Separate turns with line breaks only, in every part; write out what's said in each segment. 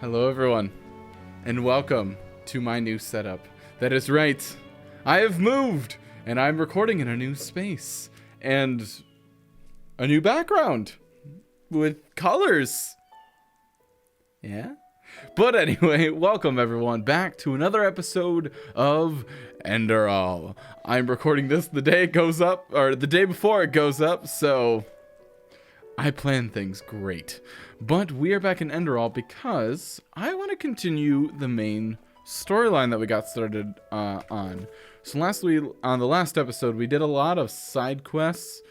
Hello everyone, and welcome to my new setup. That is right, I have moved, and I'm recording in a new space, and a new background, with colors. Yeah? But anyway, welcome everyone back to another episode of Enderal. I'm recording this the day it goes up, or the day before it goes up, so I plan things great. But we are back in Enderal because I want to continue the main storyline that we got started on. So on the last episode, we did a lot of side quests.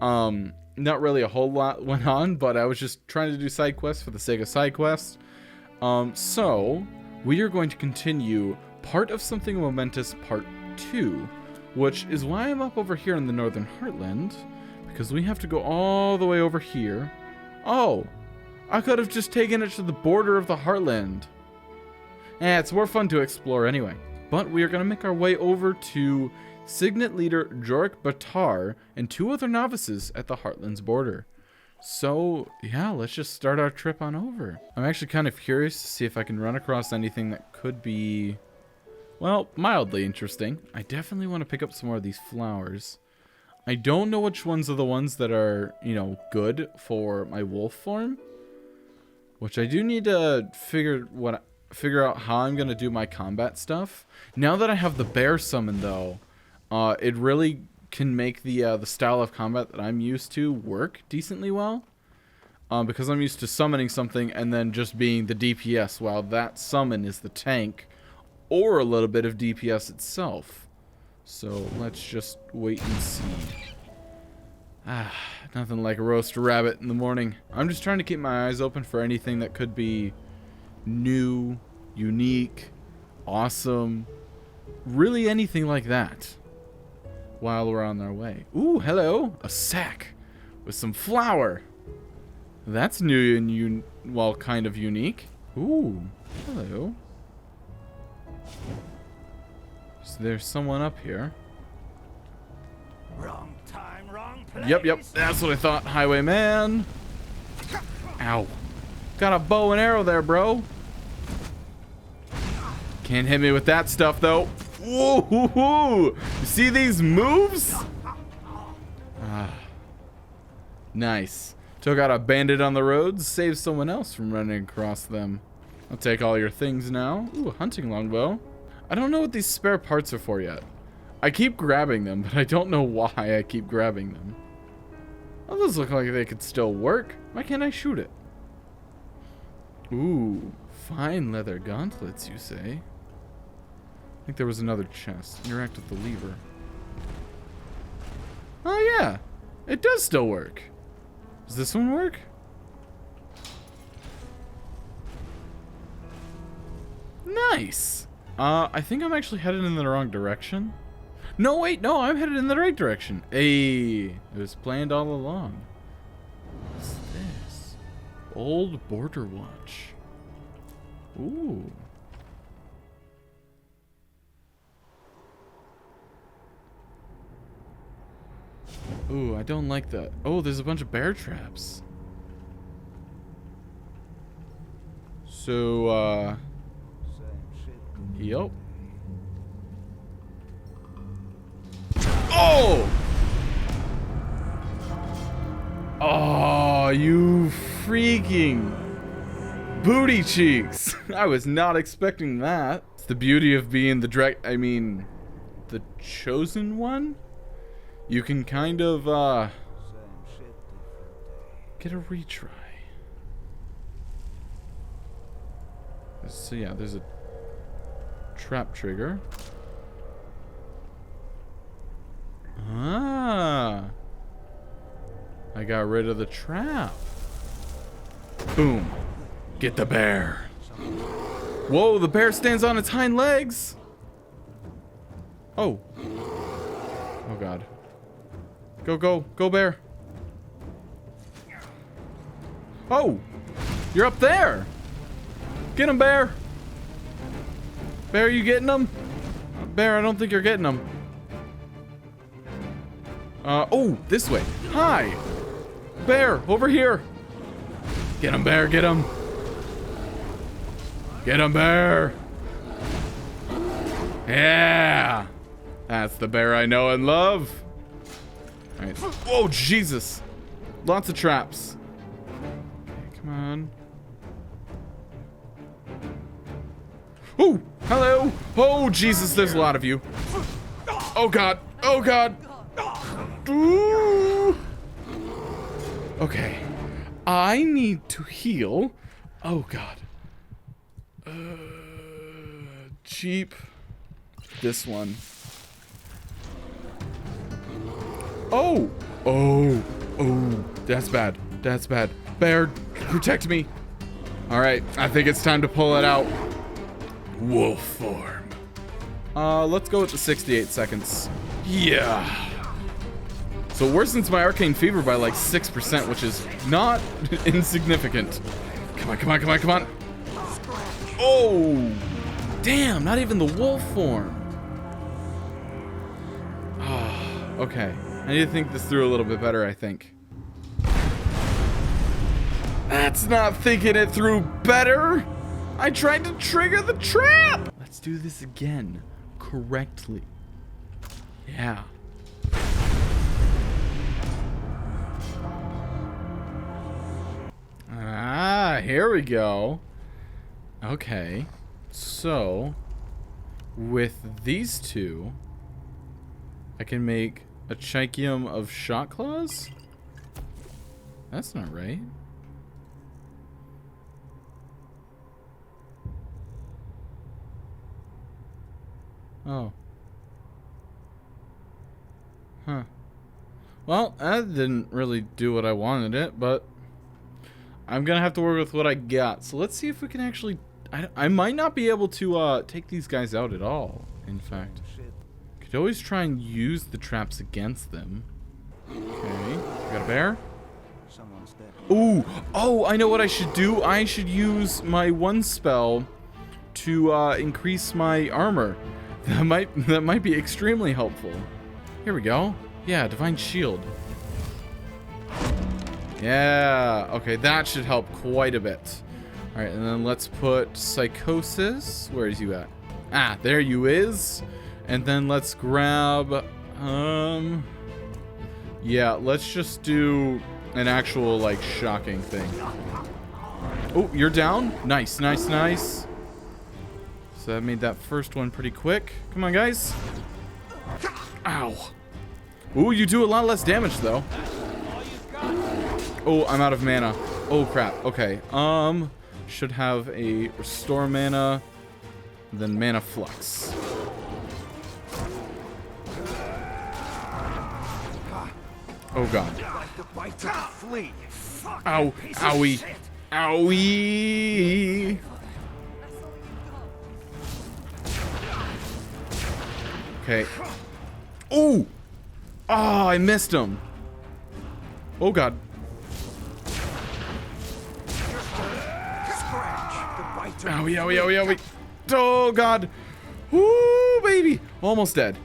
Not really a whole lot went on, but I was just trying to do side quests for the sake of side quests. So we are going to continue part of Something Momentous Part 2, which is why I'm up over here in the Northern Heartland, because we have to go all the way over here. Oh, I could have just taken it to the border of the Heartland. It's more fun to explore anyway. But we are going to make our way over to Signet leader Jorik Batar and 2 other novices at the Heartland's border. So, yeah, let's just start our trip on over. I'm actually kind of curious to see if I can run across anything that could be, well, mildly interesting. I definitely want to pick up some more of these flowers. I don't know which ones are the ones that are, good for my wolf form. Which I do need to figure out how I'm going to do my combat stuff. Now that I have the bear summon, though, it really can make the style of combat that I'm used to work decently well. Because I'm used to summoning something and then just being the DPS, while that summon is the tank or a little bit of DPS itself. So let's just wait and see. Nothing like a roast rabbit in the morning. I'm just trying to keep my eyes open for anything that could be new, unique, awesome, really anything like that while we're on our way. Ooh, hello, a sack with some flour. That's new and kind of unique. Ooh, hello. So there's someone up here.
Wrong time, wrong place.
Yep, that's what I thought, highwayman. Ow. Got a bow and arrow there, bro. Can't hit me with that stuff, though. Whoa, you see these moves? Nice. Took out a bandit on the roads, saved someone else from running across them. I'll take all your things now. Ooh, a hunting longbow. I don't know what these spare parts are for yet. I keep grabbing them, but I don't know why I keep grabbing them. Oh, those look like they could still work. Why can't I shoot it? Ooh, fine leather gauntlets, you say? I think there was another chest. Interact with the lever. Oh yeah, it does still work. Does this one work? Nice. I think I'm actually headed in the wrong direction. No, wait, no, I'm headed in the right direction. Hey, it was planned all along. What's this? Old border watch. Ooh. Ooh, I don't like that. Oh, there's a bunch of bear traps. So, yep. Oh! Oh, you freaking booty cheeks. I was not expecting that. It's the beauty of being the the chosen one. You can kind of, get a retry. So yeah, there's a trap trigger. I got rid of the trap. Boom. Get the bear. Whoa, the bear stands on its hind legs. Oh. Oh god. Go bear. Oh, you're up there. Get him, bear. Bear, you getting him? Bear, I don't think you're getting him. Oh, this way. Hi. Bear, over here. Get him, bear, get him. Get him, bear. Yeah. That's the bear I know and love. All right. Whoa, Jesus. Lots of traps. Okay, come on. Oh, hello. Oh, Jesus, there's a lot of you. Oh, God. Oh, God. Ooh. Okay. I need to heal. Oh, God. Cheap. This one. Oh. Oh. Oh. That's bad. That's bad. Bear, protect me. All right. I think it's time to pull it out. Wolf form. Let's go with the 68 seconds. Yeah. So it worsens my arcane fever by like 6%, which is not insignificant. Come on, come on, come on, come on. Oh, damn, not even the wolf form. Okay, I need to think this through a little bit better, I think. That's not thinking it through better. I tried to trigger the trap. Let's do this again correctly. Yeah. Ah, here we go. Okay. So, with these two, I can make a Chikium of Shot Claws? That's not right. Oh. Huh. Well, that didn't really do what I wanted it, but I'm gonna have to work with what I got. So let's see if we can actually... I might not be able to take these guys out at all, in fact. Could always try and use the traps against them. Okay. Got a bear? Ooh! Oh, I know what I should do. I should use my one spell to increase my armor. That might be extremely helpful. Here we go. Yeah, Divine Shield. Yeah, okay, that should help quite a bit. All right, and then let's put Psychosis. Where is you at? Ah, there you is. And then let's grab, yeah, let's just do an actual, like, shocking thing. Oh, you're down? Nice, nice, nice. So that made that first one pretty quick. Come on, guys. Ow. Ooh, you do a lot less damage, though. Oh, I'm out of mana. Oh, crap. Okay. Should have a Restore Mana, then Mana Flux. Oh, God. Ow. Owie. Owie. Okay. Ooh! Oh, I missed him. Oh, God. Owie, owie, owie, owie. Oh, God. Ooh, baby. Almost dead.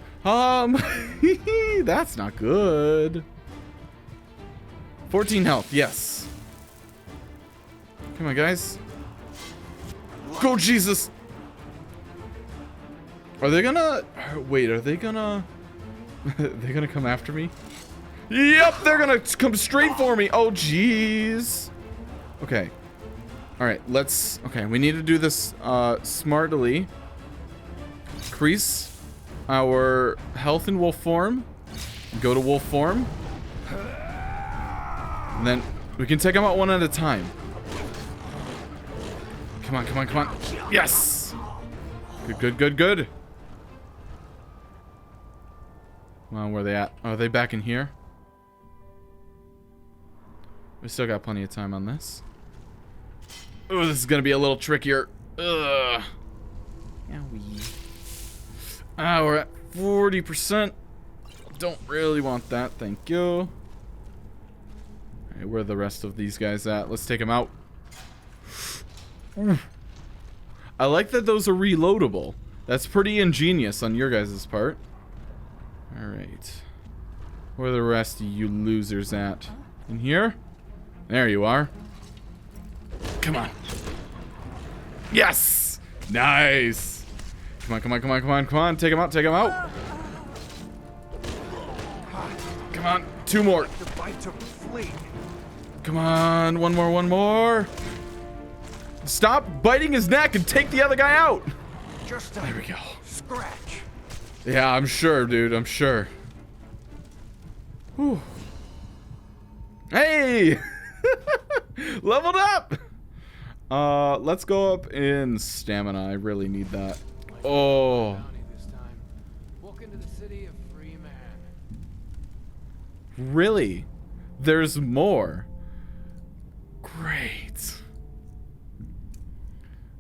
That's not good. 14 health, yes. Come on, guys. Go, Jesus. Are they gonna... Wait, are they gonna... They're gonna come after me? Yep, they're gonna come straight for me. Oh, jeez. Okay. All right, let's... Okay, we need to do this smartly. Increase our health in wolf form. Go to wolf form. And then we can take them out one at a time. Come on, come on, come on. Yes! Good, good, good, good. Come on, where are they at? Are they back in here? We still got plenty of time on this. Oh, this is gonna be a little trickier. Ugh. Ah, we're at 40%. Don't really want that, thank you. Alright, where are the rest of these guys at? Let's take them out. I like that those are reloadable. That's pretty ingenious on your guys' part. Alright. Where are the rest of you losers at? In here? There you are. Come on. Yes! Nice. Come on, come on, come on, come on, come on. Take him out, take him out. Come on, 2 more. Come on, one more, one more. Stop biting his neck and take the other guy out. There we go.
Scratch.
Yeah, I'm sure, dude. I'm sure. Whew. Hey! Leveled up! Let's go up in stamina. I really need that. Oh. Really? There's more. Great.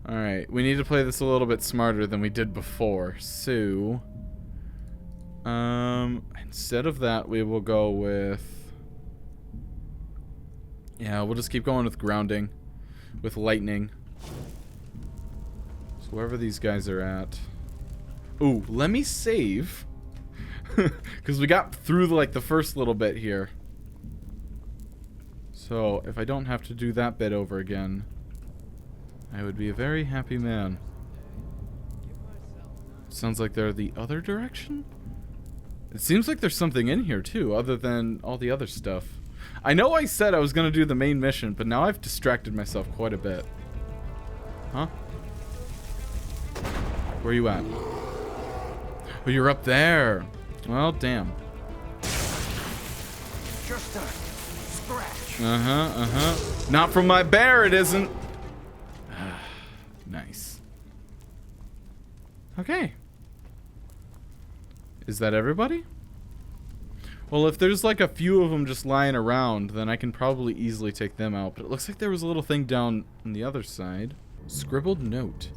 Alright, we need to play this a little bit smarter than we did before. So, instead of that, we will go with... Yeah, we'll just keep going with grounding. With lightning. So wherever these guys are at. Ooh, let me save. Because we got through like the first little bit here. So if I don't have to do that bit over again, I would be a very happy man. Sounds like they're the other direction? It seems like there's something in here too, other than all the other stuff. I know I said I was going to do the main mission, but now I've distracted myself quite a bit. Huh? Where are you at? Oh, you're up there. Well, damn.
Just a scratch.
Not from my bear, it isn't. Nice. Okay. Is that everybody? Well, if there's like a few of them just lying around, then I can probably easily take them out. But it looks like there was a little thing down on the other side. Scribbled note.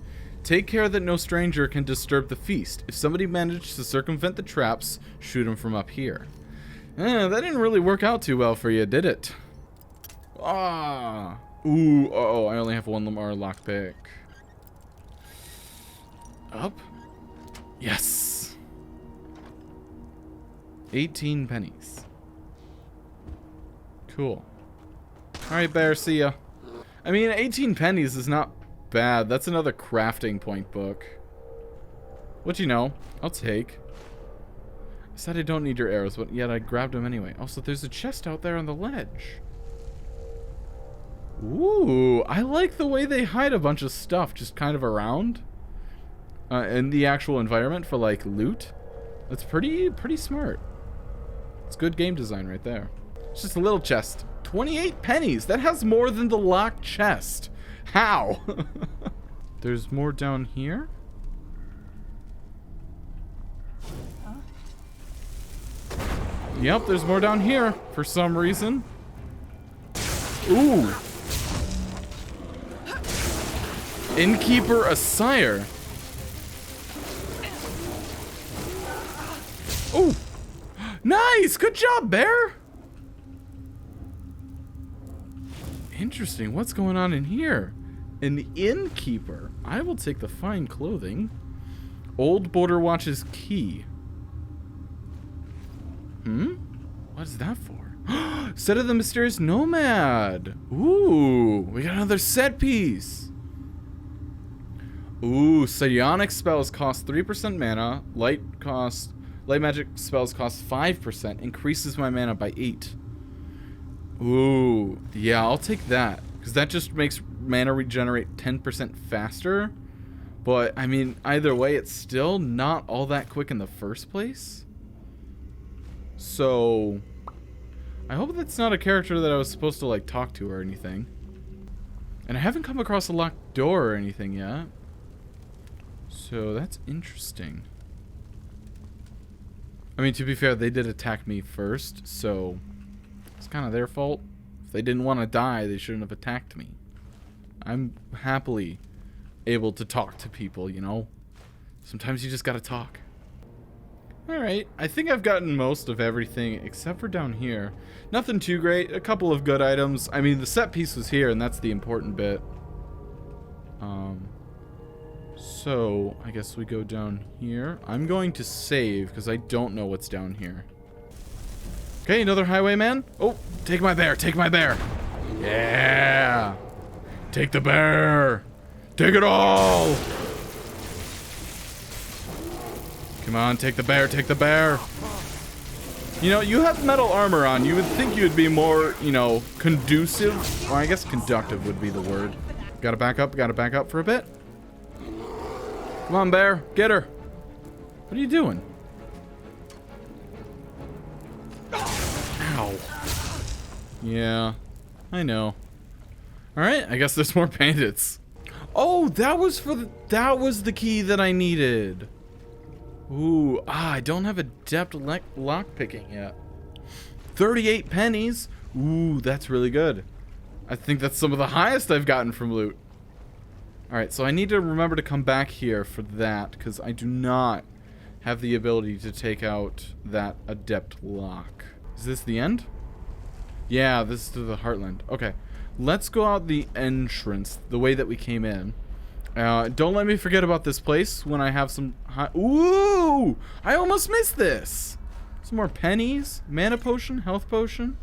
Take care that no stranger can disturb the feast. If somebody managed to circumvent the traps, shoot them from up here. That didn't really work out too well for you, did it? Ah. Ooh, uh-oh, I only have one more lockpick. Up? Yes. 18 pennies. Cool. Alright, bear, see ya. I mean, 18 pennies is not bad. That's another crafting point book. What you know? I'll take. I said I don't need your arrows, but yet I grabbed them anyway. Also, there's a chest out there on the ledge. Ooh, I like the way they hide a bunch of stuff just kind of around in the actual environment for like loot. That's pretty smart. It's good game design right there. It's just a little chest. 28 pennies. That has more than the locked chest. How? There's more down here? Huh? Yep, there's more down here for some reason. Ooh. Innkeeper a sire. Ooh. Nice! Good job, bear! Interesting. What's going on in here? An innkeeper. I will take the fine clothing. Old Border Watch's key. What is that for? Set of the Mysterious Nomad. Ooh, we got another set piece. Ooh, psionic spells cost 3% mana. Light magic spells cost 5%. Increases my mana by 8. Ooh, yeah, I'll take that. Because that just makes mana regenerate 10% faster. But, I mean, either way, it's still not all that quick in the first place. So, I hope that's not a character that I was supposed to, like, talk to or anything. And I haven't come across a locked door or anything yet. So, that's interesting. I mean, to be fair, they did attack me first, so it's kind of their fault. If they didn't want to die, they shouldn't have attacked me. I'm happily able to talk to people, you know? Sometimes you just gotta talk. Alright, I think I've gotten most of everything except for down here. Nothing too great, a couple of good items. I mean, the set piece was here, and that's the important bit. So, I guess we go down here. I'm going to save, because I don't know what's down here. Okay, another highwayman. Oh, take my bear, take my bear. Yeah. Take the bear. Take it all. Come on, take the bear, take the bear. You know, you have metal armor on. You would think you would be more, you know, conducive. Or I guess conductive would be the word. Gotta back up for a bit. Come on, bear, get her. What are you doing? Ow. Yeah, I know. Alright, I guess there's more bandits. Oh, that was the key that I needed. Ooh, I don't have adept lockpicking yet. 38 pennies. Ooh, that's really good. I think that's some of the highest I've gotten from loot. Alright, so I need to remember to come back here for that, because I do not have the ability to take out that adept lock. Is this the end? Yeah, this is to the Heartland. Okay, let's go out the entrance, the way that we came in. Don't let me forget about this place when I have some ooh! I almost missed this! Some more pennies, mana potion, health potion.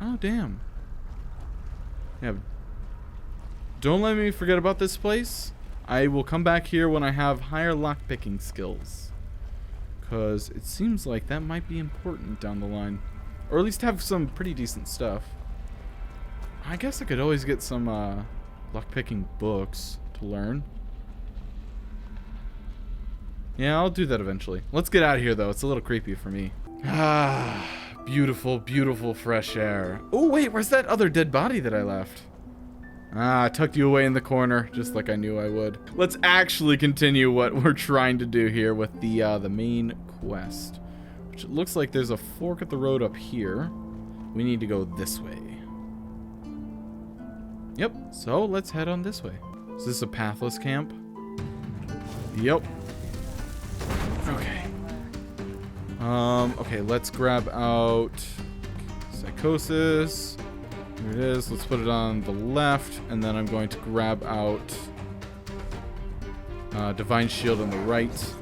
Oh, damn. Yeah. Don't let me forget about this place. I will come back here when I have higher lockpicking skills. Because it seems like that might be important down the line. Or at least have some pretty decent stuff. I guess I could always get some lockpicking books to learn. Yeah, I'll do that eventually. Let's get out of here, though. It's a little creepy for me. Ah, beautiful, beautiful fresh air. Oh, wait, where's that other dead body that I left? Ah, I tucked you away in the corner, just like I knew I would. Let's actually continue what we're trying to do here with the main quest. Which it looks like there's a fork at the road up here. We need to go this way. Yep, so let's head on this way. Is this a pathless camp? Yep. Okay. Okay, let's grab out Psychosis. Here it is. Let's put it on the left, and then I'm going to grab out Divine Shield on the right.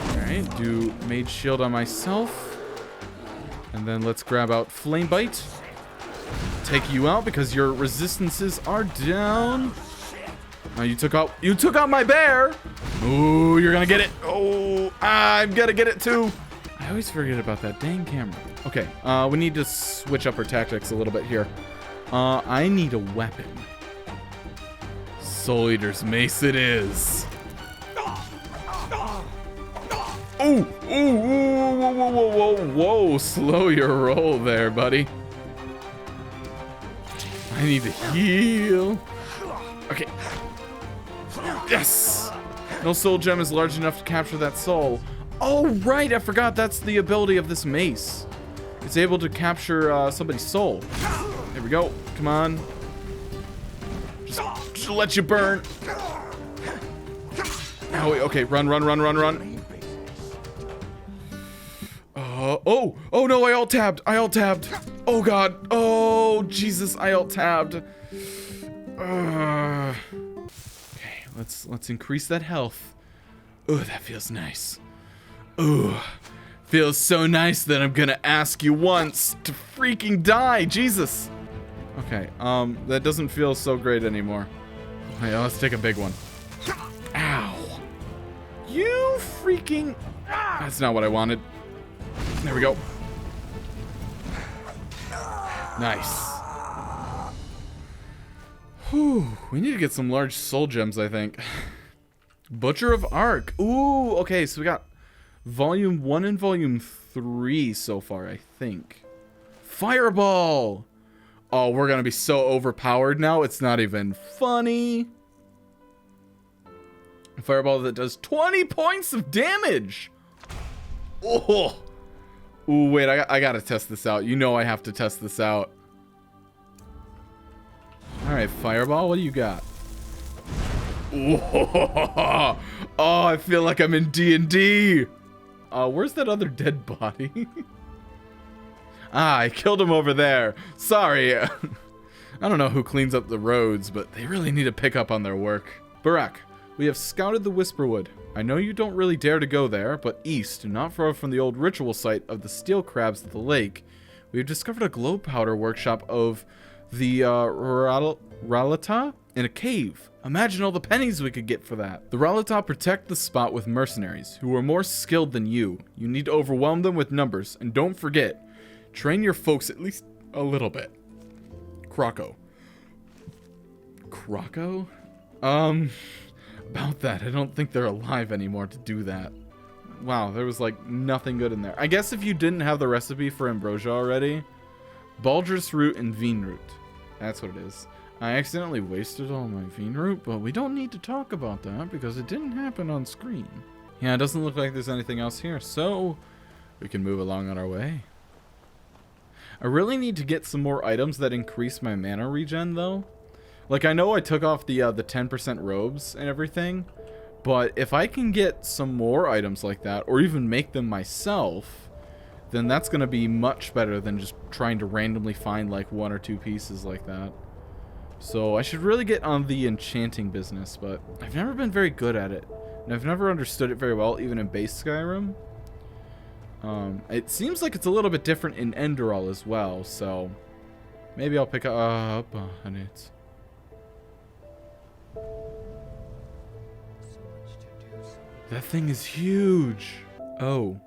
Alright, do Mage Shield on myself. And then let's grab out Flame Bite. Take you out because your resistances are down. Oh, you took out my bear. Ooh, you're gonna get it. Oh, I'm gonna get it too. I always forget about that dang camera. Okay, we need to switch up our tactics a little bit here. I need a weapon. Soul Eater's Mace it is. Ooh, ooh, ooh, whoa, whoa, whoa, whoa, whoa. Slow your roll there, buddy. I need to heal. Okay. Yes! No soul gem is large enough to capture that soul. Oh, right! I forgot that's the ability of this mace. It's able to capture somebody's soul. There we go. Come on. Just let you burn. Oh, okay. Run, run, run, run, run. Oh no, I alt-tabbed. Oh, God. Oh, Jesus, I alt-tabbed. Okay, let's increase that health. Oh, that feels nice. Oh, feels so nice that I'm gonna ask you once to freaking die. Jesus. Okay, that doesn't feel so great anymore. Okay, let's take a big one. Ow. You freaking... That's not what I wanted. There we go. Nice. Whew, we need to get some large soul gems, I think. Butcher of Arc. Ooh, okay, so we got volume 1 and volume 3 so far, I think. Fireball! Oh, we're gonna be so overpowered now, it's not even funny. A fireball that does 20 points of damage! Oh! Ooh, wait, I gotta test this out. You know I have to test this out. Alright, Fireball, what do you got? Oh, I feel like I'm in D&D. Where's that other dead body? I killed him over there. Sorry. I don't know who cleans up the roads, but they really need to pick up on their work. Barak, we have scouted the Whisperwood. I know you don't really dare to go there, but east, not far from the old ritual site of the steel crabs at the lake, we have discovered a glow powder workshop of the Ralata in a cave. Imagine all the pennies we could get for that. The Ralata protect the spot with mercenaries who are more skilled than you. You need to overwhelm them with numbers, and don't forget, train your folks at least a little bit. Croco. Croco? About that, I don't think they're alive anymore to do that. Wow, there was like nothing good in there. I guess if you didn't have the recipe for ambrosia already, Baldrus root and Veen root. That's what it is. I accidentally wasted all my Veen root, but we don't need to talk about that because it didn't happen on screen. Yeah, it doesn't look like there's anything else here, so we can move along on our way. I really need to get some more items that increase my mana regen, though. Like, I know I took off the 10% robes and everything, but if I can get some more items like that, or even make them myself, then that's going to be much better than just trying to randomly find, like, 1 or 2 pieces like that. So I should really get on the enchanting business, but I've never been very good at it, and I've never understood it very well, even in base Skyrim. It seems like it's a little bit different in Enderal as well, so maybe I'll pick up on it. That thing is huge. Oh,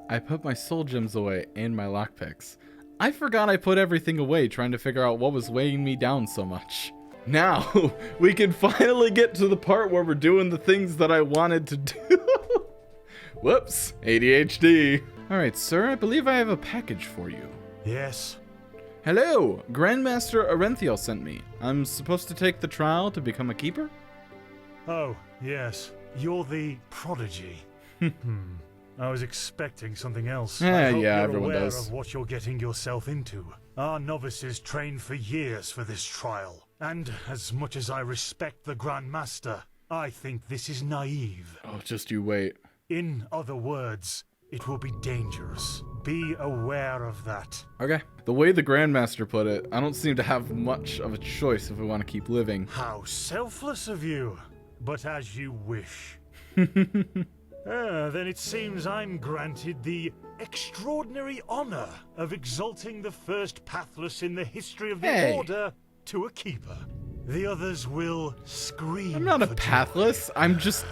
I put my soul gems away and my lockpicks. I forgot I put everything away trying to figure out what was weighing me down so much. Now, we can finally get to the part where we're doing the things that I wanted to do. Whoops, ADHD. All right, sir, I believe I have a package for you.
Yes.
Hello, Grandmaster Arenthiel sent me. I'm supposed to take the trial to become a keeper?
Oh, yes. You're the prodigy. I was expecting something else. I hope
yeah,
you're
everyone
aware
does.
of what you're getting yourself into. Our novices trained for years for this trial. And as much as I respect the Grandmaster, I think this is naive.
Oh, just you wait.
In other words, it will be dangerous. Be aware of that.
Okay. The way the Grandmaster put it, I don't seem to have much of a choice if we want to keep living.
How selfless of you. But as you wish. Then it seems I'm granted the extraordinary honor of exalting the first pathless in the history of the Order to a keeper. The others will scream.
I'm not a
for
pathless.
joy.
I'm just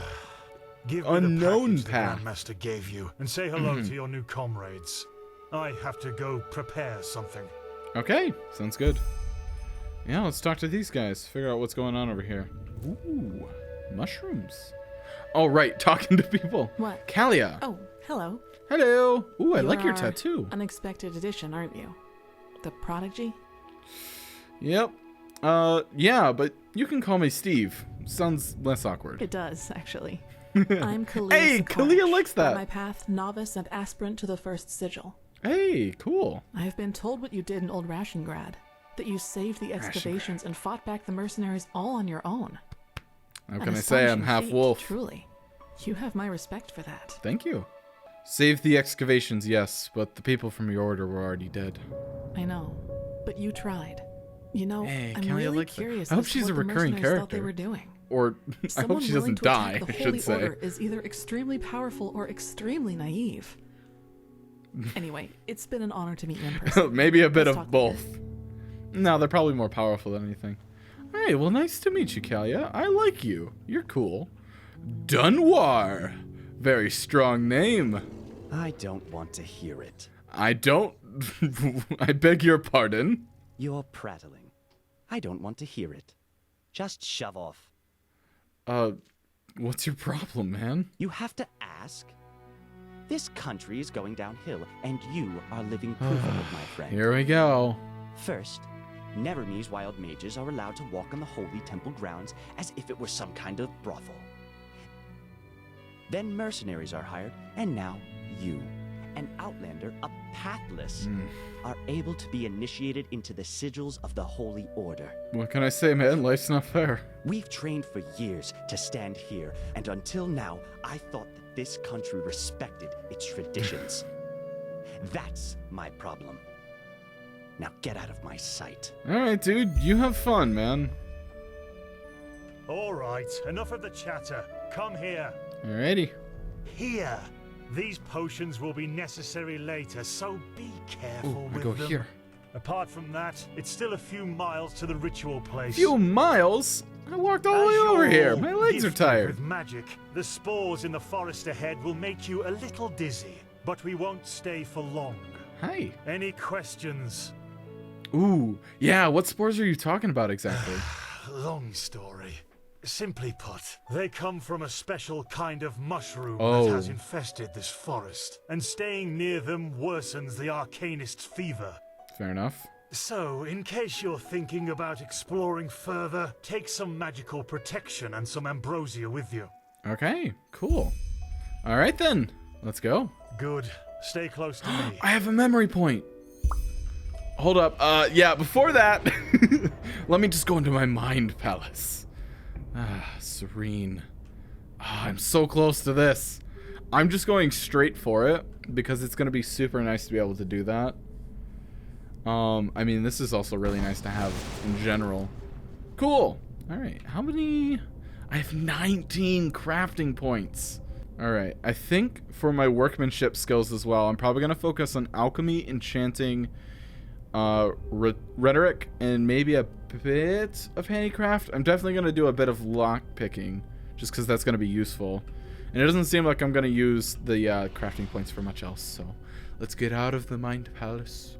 Give
unknown
me the
path.
package the Grandmaster gave you, and say hello to your new comrades. I have to go prepare something.
Okay, sounds good. Yeah, let's talk to these guys. Figure out what's going on over here. Ooh, mushrooms. Oh, right, talking to people.
What?
Kalia.
Oh, hello.
Hello. Ooh, I like your
are
tattoo.
Unexpected addition, aren't you? The prodigy?
Yep. Yeah, but you can call me Steve. Sounds less awkward.
It does, actually. I'm Kalia.
Hey,
Sakarch,
Kalia likes that.
On my path, novice and aspirant to the first sigil.
Hey, cool.
I have been told what you did in Old Rashengrad. That you saved the excavations and fought back the mercenaries all on your own.
How
An
can I say I'm
astonishing
half
feat,
wolf?
Truly. You have my respect for that.
Thank you. Save the excavations, yes, but the people from your order were already dead.
I know, but you tried. You know,
Hey,
I'm
Kalia
really
likes that.
curious
I hope
as
she's
to
a
what the
recurring
mercenaries thought they
character.
were doing.
Or I hope
Someone
she
willing
doesn't
to
die,
attack the
I
Holy
should say.
Order is either extremely powerful or extremely naive. Anyway, it's been an honor to meet you in person.
Maybe a bit
Let's
of
talk
both.
later.
No, they're probably more powerful than anything. Hey, well, nice to meet you, Kalia. I like you. You're cool. Dunwar. Very strong name.
I don't want to hear it.
I don't... I beg your pardon.
You're prattling. I don't want to hear it. Just shove off.
What's your problem, man?
You have to ask? This country is going downhill, and you are living proof of it, my friend.
Here we go.
First, Neverme's wild mages are allowed to walk on the holy temple grounds as if it were some kind of brothel. Then mercenaries are hired, and now you, an outlander, a pathless, are able to be initiated into the sigils of the Holy Order.
What can I say, man? Life's not fair.
We've trained for years to stand here, and until now, I thought that this country respected its traditions. That's my problem. Now get out of my sight.
Alright, dude. You have fun, man.
All right, enough of the chatter. Come here.
Alrighty.
Here. These potions will be necessary later, so be careful
Ooh, I
with
go
them.
here.
Apart from that, it's still a few miles to the ritual place.
Few miles? I walked all the way over here. My legs are tired.
With magic, the spores in the forest ahead will make you a little dizzy, but we won't stay for long.
Hi.
Any questions?
Ooh, yeah, what spores are you talking about exactly?
Long story. Simply put, they come from a special kind of mushroom
Oh.
that has infested this forest, and staying near them worsens the arcanist's fever.
Fair enough.
So, in case you're thinking about exploring further, take some magical protection and some ambrosia with you.
Okay, cool. All right then, let's go.
Good. Stay close to me.
I have a memory point. Hold up. Yeah, before that, let me just go into my mind palace. Ah, serene. Ah, I'm so close to this. I'm just going straight for it because it's going to be super nice to be able to do that. I mean, this is also really nice to have in general. Cool. All right. How many? I have 19 crafting points. All right. I think for my workmanship skills as well, I'm probably going to focus on alchemy, enchanting, rhetoric, and maybe a bit of handicraft. I'm definitely going to do a bit of lock picking just because that's going to be useful. And it doesn't seem like I'm going to use the crafting points for much else. So let's get out of the mind palace.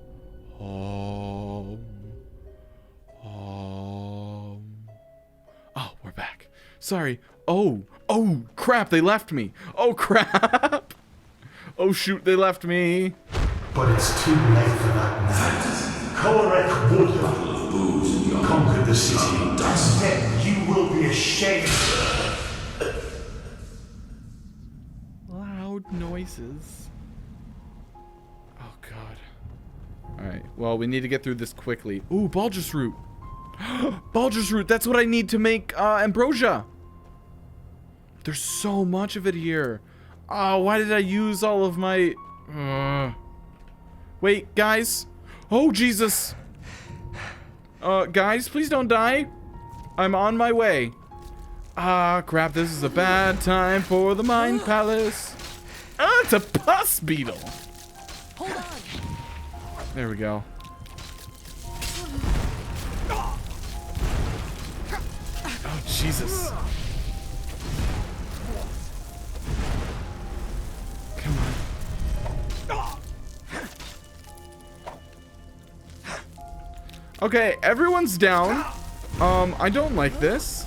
Oh, we're back. Sorry. Oh, crap, they left me. Oh, crap. Oh, shoot, they left me.
But it's too late for that now. Korek would have conquered the city, and then you will be ashamed.
Loud noises. Oh, God. Alright, well, we need to get through this quickly. Ooh, Baldur's Root. Baldur's Root, that's what I need to make ambrosia. There's so much of it here. Oh, why did I use all of my... Wait, guys. Oh, Jesus. Guys, please don't die. I'm on my way. Ah, crap, this is a bad time for the Mind Palace. Ah, it's a pus beetle.
Hold on.
There we go. Oh, Jesus. Come on. Okay, everyone's down. I don't like this.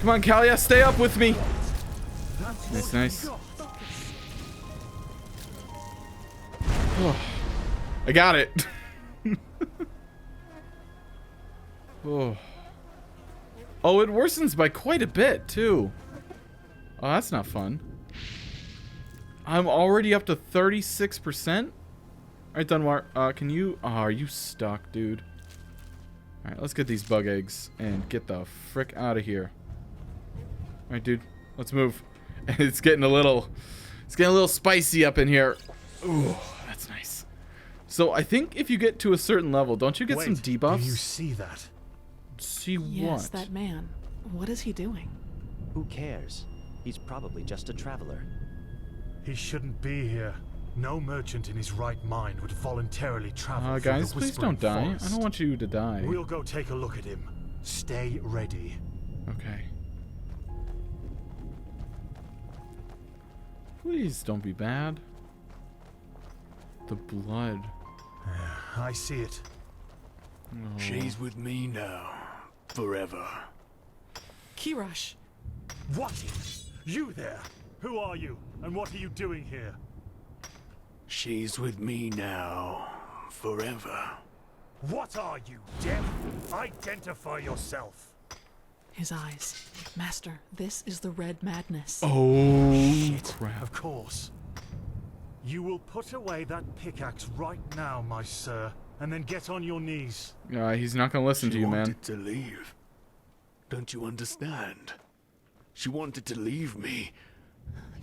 Come on, Kalia, stay up with me. Nice, nice. Oh, I got it. Oh, it worsens by quite a bit, too. Oh, that's not fun. I'm already up to 36%. All right, Dunwar, can you... Oh, are you stuck, dude? All right, let's get these bug eggs and get the frick out of here. All right, dude, let's move. It's getting a little spicy up in here. Ooh, that's nice. So I think if you get to a certain level, don't you get some debuffs?
Do you see that?
See what?
Yes, that man. What is he doing?
Who cares? He's probably just a traveler.
He shouldn't be here. No merchant in his right mind would voluntarily travel through
guys,
the
please
Whispering
don't die.
Forest.
I don't want you to die.
We'll go take a look at him. Stay ready.
Okay. Please don't be bad. The blood.
I see it.
Oh.
She's with me now, forever.
Kirush.
What? You there? Who are you? And what are you doing here?
She's with me now, forever.
What are you, deaf? Identify yourself.
His eyes. Master, this is the Red Madness.
Oh,
Shit,
crap.
of course. You will put away that pickaxe right now, my sir, and then get on your knees.
He's not gonna listen to you, man.
She wanted to leave. Don't you understand? She wanted to leave me.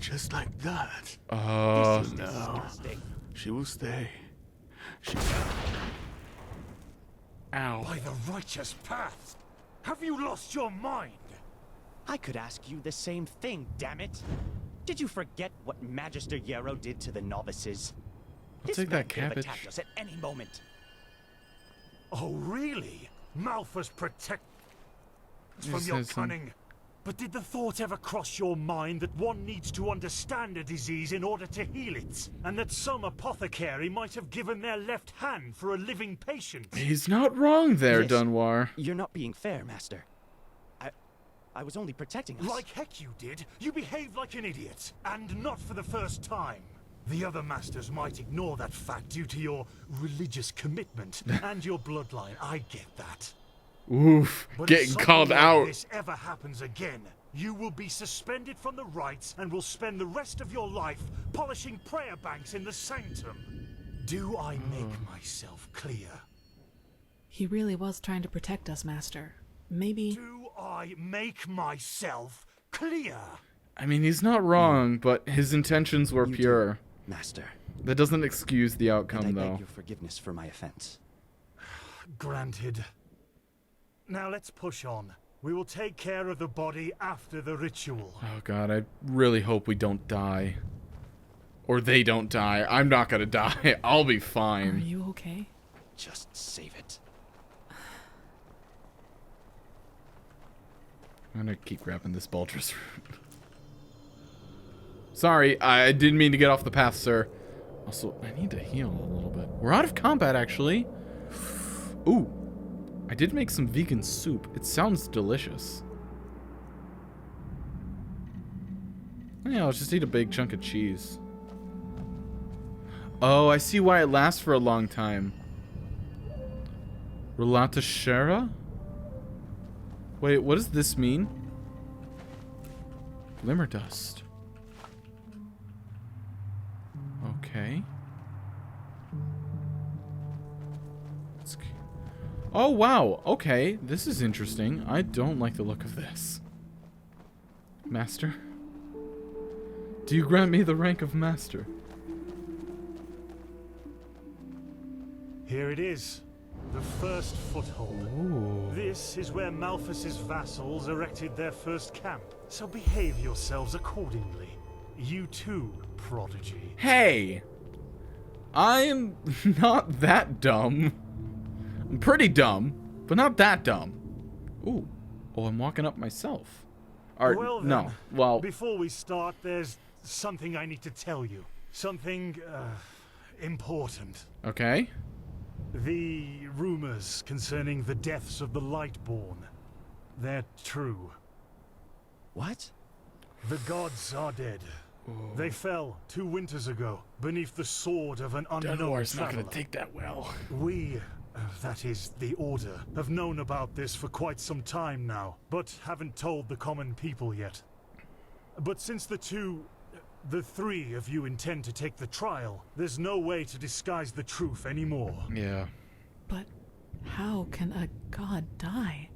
Just like that.
This is
No.
disgusting.
She will stay. She...
Ow.
By the righteous path! Have you lost your mind?
I could ask you the same thing, damn it! Did you forget what Magister Yarrow did to the novices? This
take
man
that
could have
cabbage.
attacked us at any moment.
Oh, really? Malphus protect
He
from your
says some-
cunning. But did the thought ever cross your mind that one needs to understand a disease in order to heal it? And that some apothecary might have given their left hand for a living patient?
He's not wrong there,
Yes.
Dunwar.
You're not being fair, Master. I was only protecting us.
Like heck you did. You behaved like an idiot. And not for the first time. The other masters might ignore that fact due to your religious commitment and your bloodline. I get that.
Oof,
But if
getting
something
called
like
out.
this ever happens again, you will be suspended from the rites and will spend the rest of your life polishing prayer banks in the sanctum. Do I make myself clear?
He really was trying to protect us, Master. Maybe.
Do I make myself clear?
I mean, he's not wrong, but his intentions were
You
pure.
do, Master.
That doesn't excuse the
And
outcome,
I
though.
beg your forgiveness for my offense.
Granted. Now let's push on. We will take care of the body after the ritual.
Oh god, I really hope we don't die. Or they don't die. I'm not gonna die. I'll be
Are
fine.
you okay?
Just save it.
I'm gonna keep grabbing this Baldrus root. Sorry, I didn't mean to get off the path, sir. Also, I need to heal a little bit. We're out of combat, actually. Ooh. I did make some vegan soup. It sounds delicious. Yeah, let's just eat a big chunk of cheese. Oh, I see why it lasts for a long time. Relatashera? Wait, what does this mean? Glimmer dust. Okay. Oh, wow. Okay, this is interesting. I don't like the look of this. Master? Do you grant me the rank of master?
Here it is. The first foothold.
Ooh.
This is where Malphus's vassals erected their first camp. So behave yourselves accordingly. You too, prodigy.
Hey! I am not that dumb. I'm pretty dumb, but not that dumb. Ooh. Oh, I'm walking up myself. Or,
Well then,
no. Well,
before we start, there's something I need to tell you. Something, important.
okay.
The rumors concerning the deaths of the Lightborn. They're true.
What?
The gods are dead. They fell 2 winters ago beneath the sword of an unknown
Dunwar's not
traveler.
gonna take that well.
We, that is, the Order, have known about this for quite some time now, but haven't told the common people yet. But since the 3 of you intend to take the trial, there's no way to disguise the truth anymore.
Yeah.
But how can a god die?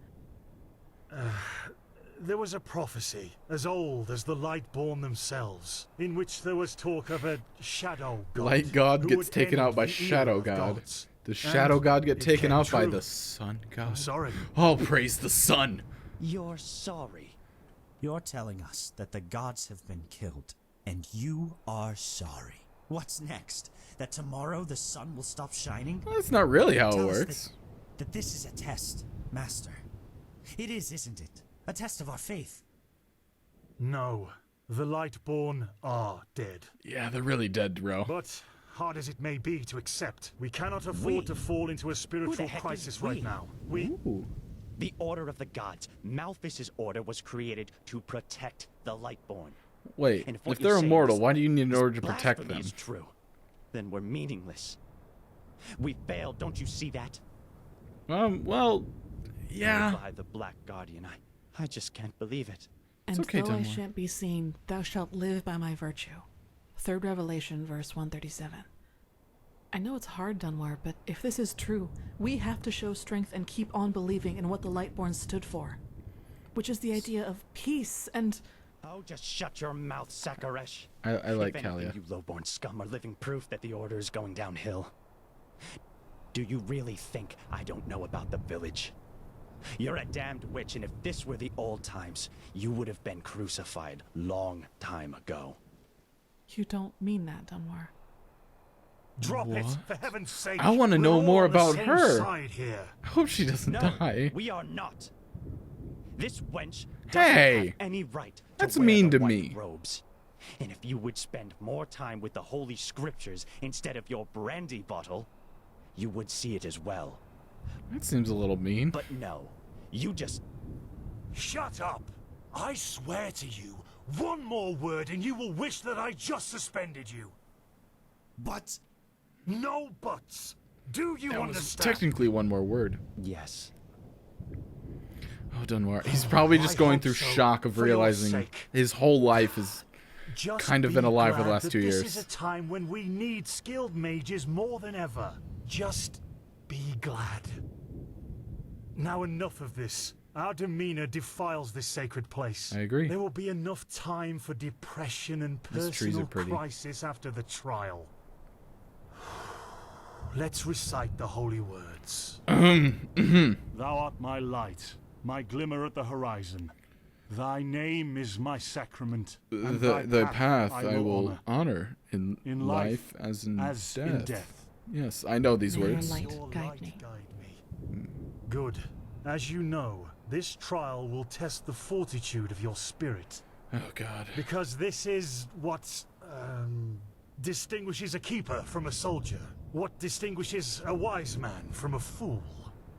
There was a prophecy, as old as the Lightborn themselves, in which there was talk of a shadow god.
Light god
who
gets
would
taken
end
out by
the
shadow
era of
god.
gods.
Does shadow god get
it
taken
came
out by
true.
the sun god?
I'm sorry.
Oh, praise the sun.
You're sorry.
You're telling us that the gods have been killed, and you are sorry. What's next? That tomorrow the sun will stop shining?
Well, that's not really how it
Tell us
works.
that this is a test, Master. It is, isn't it? A test of our faith.
No, the Lightborn are dead.
Yeah, they're really dead, bro.
But, hard as it may be to accept, we cannot afford
We?
to fall into a spiritual
heck is
crisis
we?
right now. We...
Ooh.
The Order of the Gods, Malphus's order, was created to protect the Lightborn.
Wait,
And what
if
you're
they're
saying
immortal,
is-
why do you need an
is
order to protect
blasphemy
them?
is true, then we're meaningless. We failed, don't you see that?
Well, yeah.
By the Black Guardian, I just can't believe it.
And
okay,
though I
Dunmore.
shan't be seen, thou shalt live by my virtue. 3rd Revelation, verse 137. I know it's hard, Dunwar, but if this is true, we have to show strength and keep on believing in what the Lightborn stood for. Which is the idea of peace and...
Oh, just shut your mouth, Sakaresh.
I like
If anything,
Kalia.
you lowborn scum are living proof that the Order is going downhill. Do you really think I don't know about the village? You're a damned witch, and if this were the old times, you would have been crucified long time ago.
You don't mean that, Dunwar.
Drop it,
What?
for heaven's sake.
I wanna
We're
know
all
more
on the
about
same
her.
side here.
I hope she doesn't
No,
die.
we are not. This wench doesn't
Hey,
have any right to
that's
wear
mean
the
to
white
me.
robes. And if you would spend more time with the holy scriptures instead of your brandy bottle, you would see it as well.
That seems a little mean.
But no, you just...
Shut up! I swear to you, one more word and you will wish that I just suspended you.
But
No buts. Do you
That was
understand?
technically one more word.
Yes.
Oh, Dunwar. He's probably just
I
going
hope
through
so,
shock of
for your
realizing
sake.
his whole life is
Just
kind of
be
been alive for the
glad
last
that
2
this
years.
is a time when we need skilled mages more than ever. Just be glad. Now enough of this. Our demeanor defiles this sacred place.
I agree.
There will be enough time for depression and
These trees are
personal
pretty.
crisis after the trial. Let's recite the holy words. Thou art my light, my glimmer at the horizon. Thy name is my sacrament. and thy
The path I will
honor.
honor in
In
life
life
as in death.
in death.
Yes, I know these
May your
words.
light
Your
guide
light
me.
guide me. Good. As you know, this trial will test the fortitude of your spirit.
Oh God.
Because this is what distinguishes a keeper from a soldier. What distinguishes a wise man from a fool.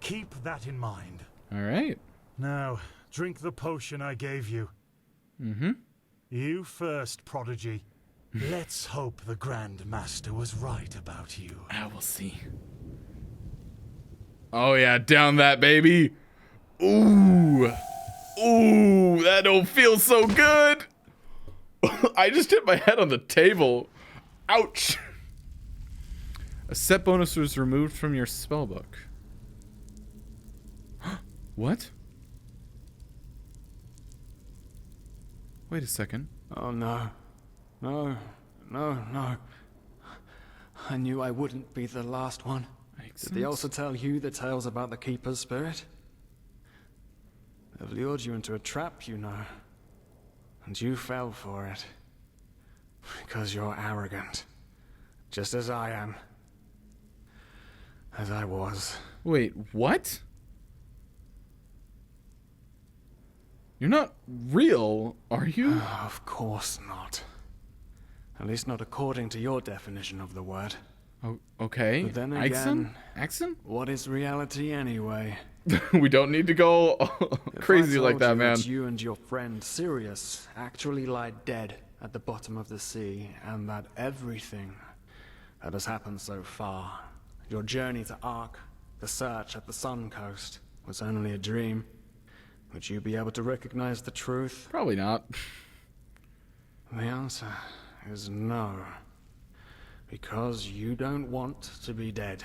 Keep that in mind.
All right.
Now, drink the potion I gave you.
Mm-hmm.
You first, Prodigy. Let's hope the Grand Master was right about you.
I will see. Oh yeah, down that baby. Ooh. Ooh, that don't feel so good. I just hit my head on the table. Ouch. A set bonus was removed from your spellbook. What? Wait a second.
Oh no. No. No, no. I knew I wouldn't be the last one.
Makes
Did they
sense.
also tell you the tales about the Keeper's spirit? They've lured you into a trap, you know. And you fell for it. Because you're arrogant. Just as I am. As I was.
Wait, what? You're not real, are you?
Of course not. At least not according to your definition of the word.
Oh, okay.
But then
Ixon?
again-
Axon?
What is reality anyway?
We don't need to go
If
crazy
I
like
told
that,
you
man.
you and your friend Sirius actually lie dead at the bottom of the sea, and that everything that has happened so far, your journey to Ark, the search at the Sun Coast, was only a dream, would you be able to recognize the truth?
Probably not.
The answer is no. Because you don't want to be dead.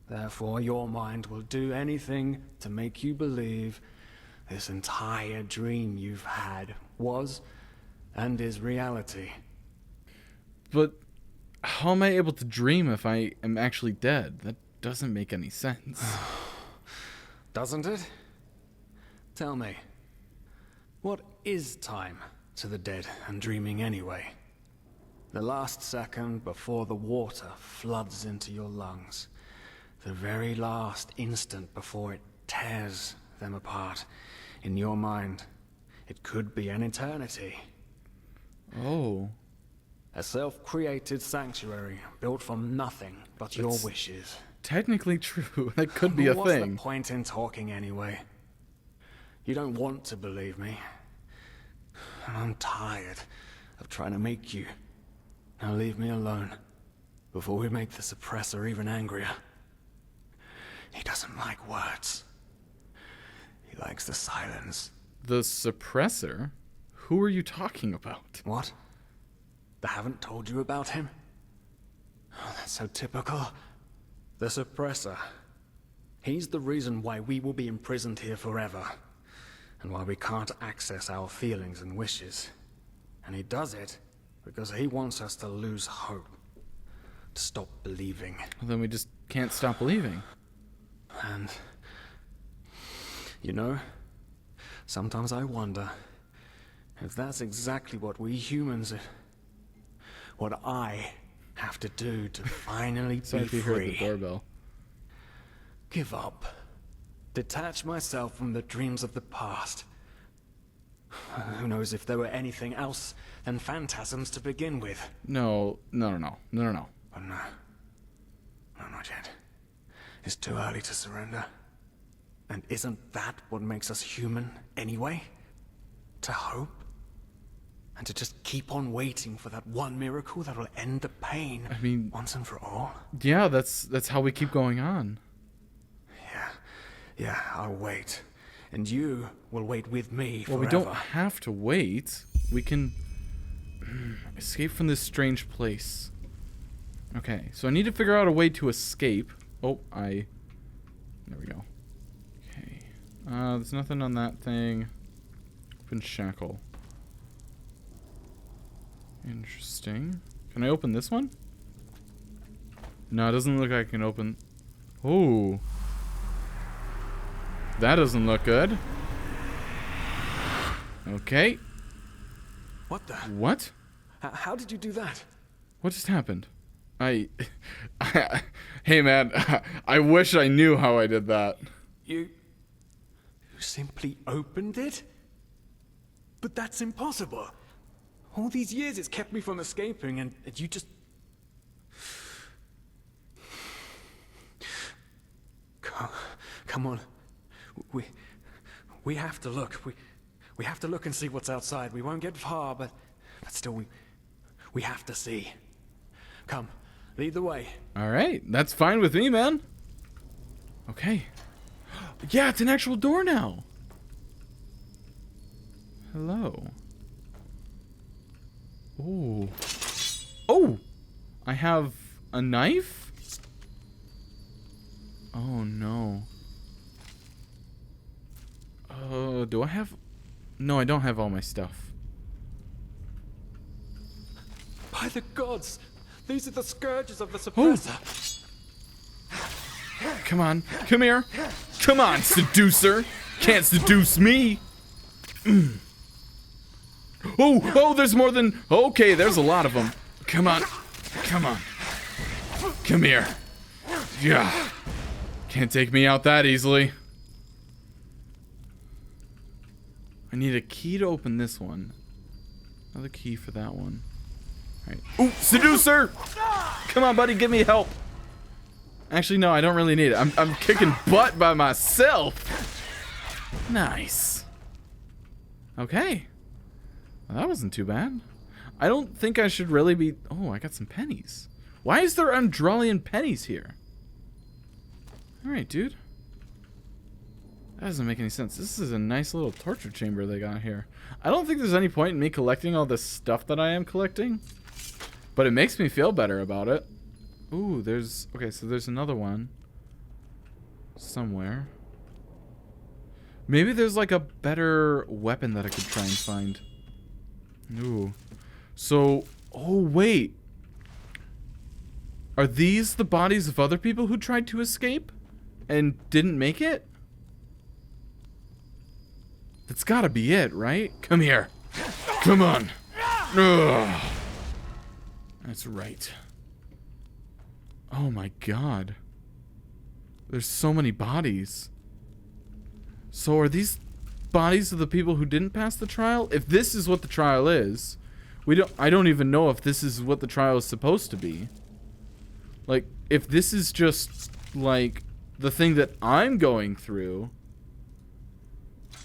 Therefore, your mind will do anything to make you believe this entire dream you've had was and is reality.
But how am I able to dream if I am actually dead? That doesn't make any sense.
Doesn't it? Tell me, what is time to the dead and dreaming anyway? The last second before the water floods into your lungs. The very last instant before it tears them apart in your mind. It could be an eternity.
Oh.
A self-created sanctuary built from nothing but your
That's
wishes.
Technically true. That could be a
What's
thing.
the point in talking anyway? You don't want to believe me. And I'm tired of trying to make you. Now leave me alone before we make the suppressor even angrier. He doesn't like words. He likes the silence.
The suppressor? Who are you talking about?
What? They haven't told you about him? Oh, that's so typical. The suppressor. He's the reason why we will be imprisoned here forever. And why we can't access our feelings and wishes. And he does it because he wants us to lose hope. To stop believing.
Well, then we just can't stop believing.
And, you know, sometimes I wonder if that's exactly what we humans, what I have to do to finally
Sorry
be
if you heard the
free.
doorbell.
Give up. Detach myself from the dreams of the past. Who knows if there were anything else than phantasms to begin with.
No.
But no. No, not yet. It's too early to surrender. And isn't that what makes us human anyway? To hope? And to just keep on waiting for that one miracle that will end the pain
I mean,
once and for all?
Yeah, that's how we keep going on.
Yeah, I'll wait. And you will wait with me
Well,
forever.
we don't have to wait. We can escape from this strange place. Okay, so I need to figure out a way to escape. Oh, there we go. Okay. There's nothing on that thing. Open shackle. Interesting. Can I open this one? No, it doesn't look like I can open. Oh. That doesn't look good. Okay.
What the?
What?
How did you do that?
What just happened? Hey man, I wish I knew how I did that.
You simply opened it? But that's impossible. All these years it's kept me from escaping, and you just... Come on. We have to look. We have to look and see what's outside. We won't get far, but still we have to see. Come, lead the way.
Alright, that's fine with me, man. Okay. Yeah, it's an actual door now. Hello. Oh. Oh! I have a knife? Oh no. Do I have... No, I don't have all my stuff.
By the gods! These are the scourges of the suppressor.
Come on. Come here. Come on, seducer. Can't seduce me. Oh, there's more than... Okay, there's a lot of them. Come on. Come on. Come here. Yeah. Can't take me out that easily. I need a key to open this one. Another key for that one. Alright. Ooh, seducer! Come on, buddy, give me help. Actually, no, I don't really need it. I'm kicking butt by myself. Nice. Okay. Well, that wasn't too bad. I don't think I should really be... Oh, I got some pennies. Why is there Enderalian pennies here? Alright, dude. That doesn't make any sense. This is a nice little torture chamber they got here. I don't think there's any point in me collecting all this stuff that I am collecting. But it makes me feel better about it. Ooh, there's... Okay, so there's another one. Somewhere. Maybe there's like a better weapon that I could try and find. Ooh. So... Oh, wait. Are these the bodies of other people who tried to escape? And didn't make it? That's gotta be it, right? Come here. Come on. Ugh. That's right. Oh my god. There's so many bodies. So are these bodies of the people who didn't pass the trial? If this is what the trial is, I don't even know if this is what the trial is supposed to be. Like, if this is just like the thing that I'm going through,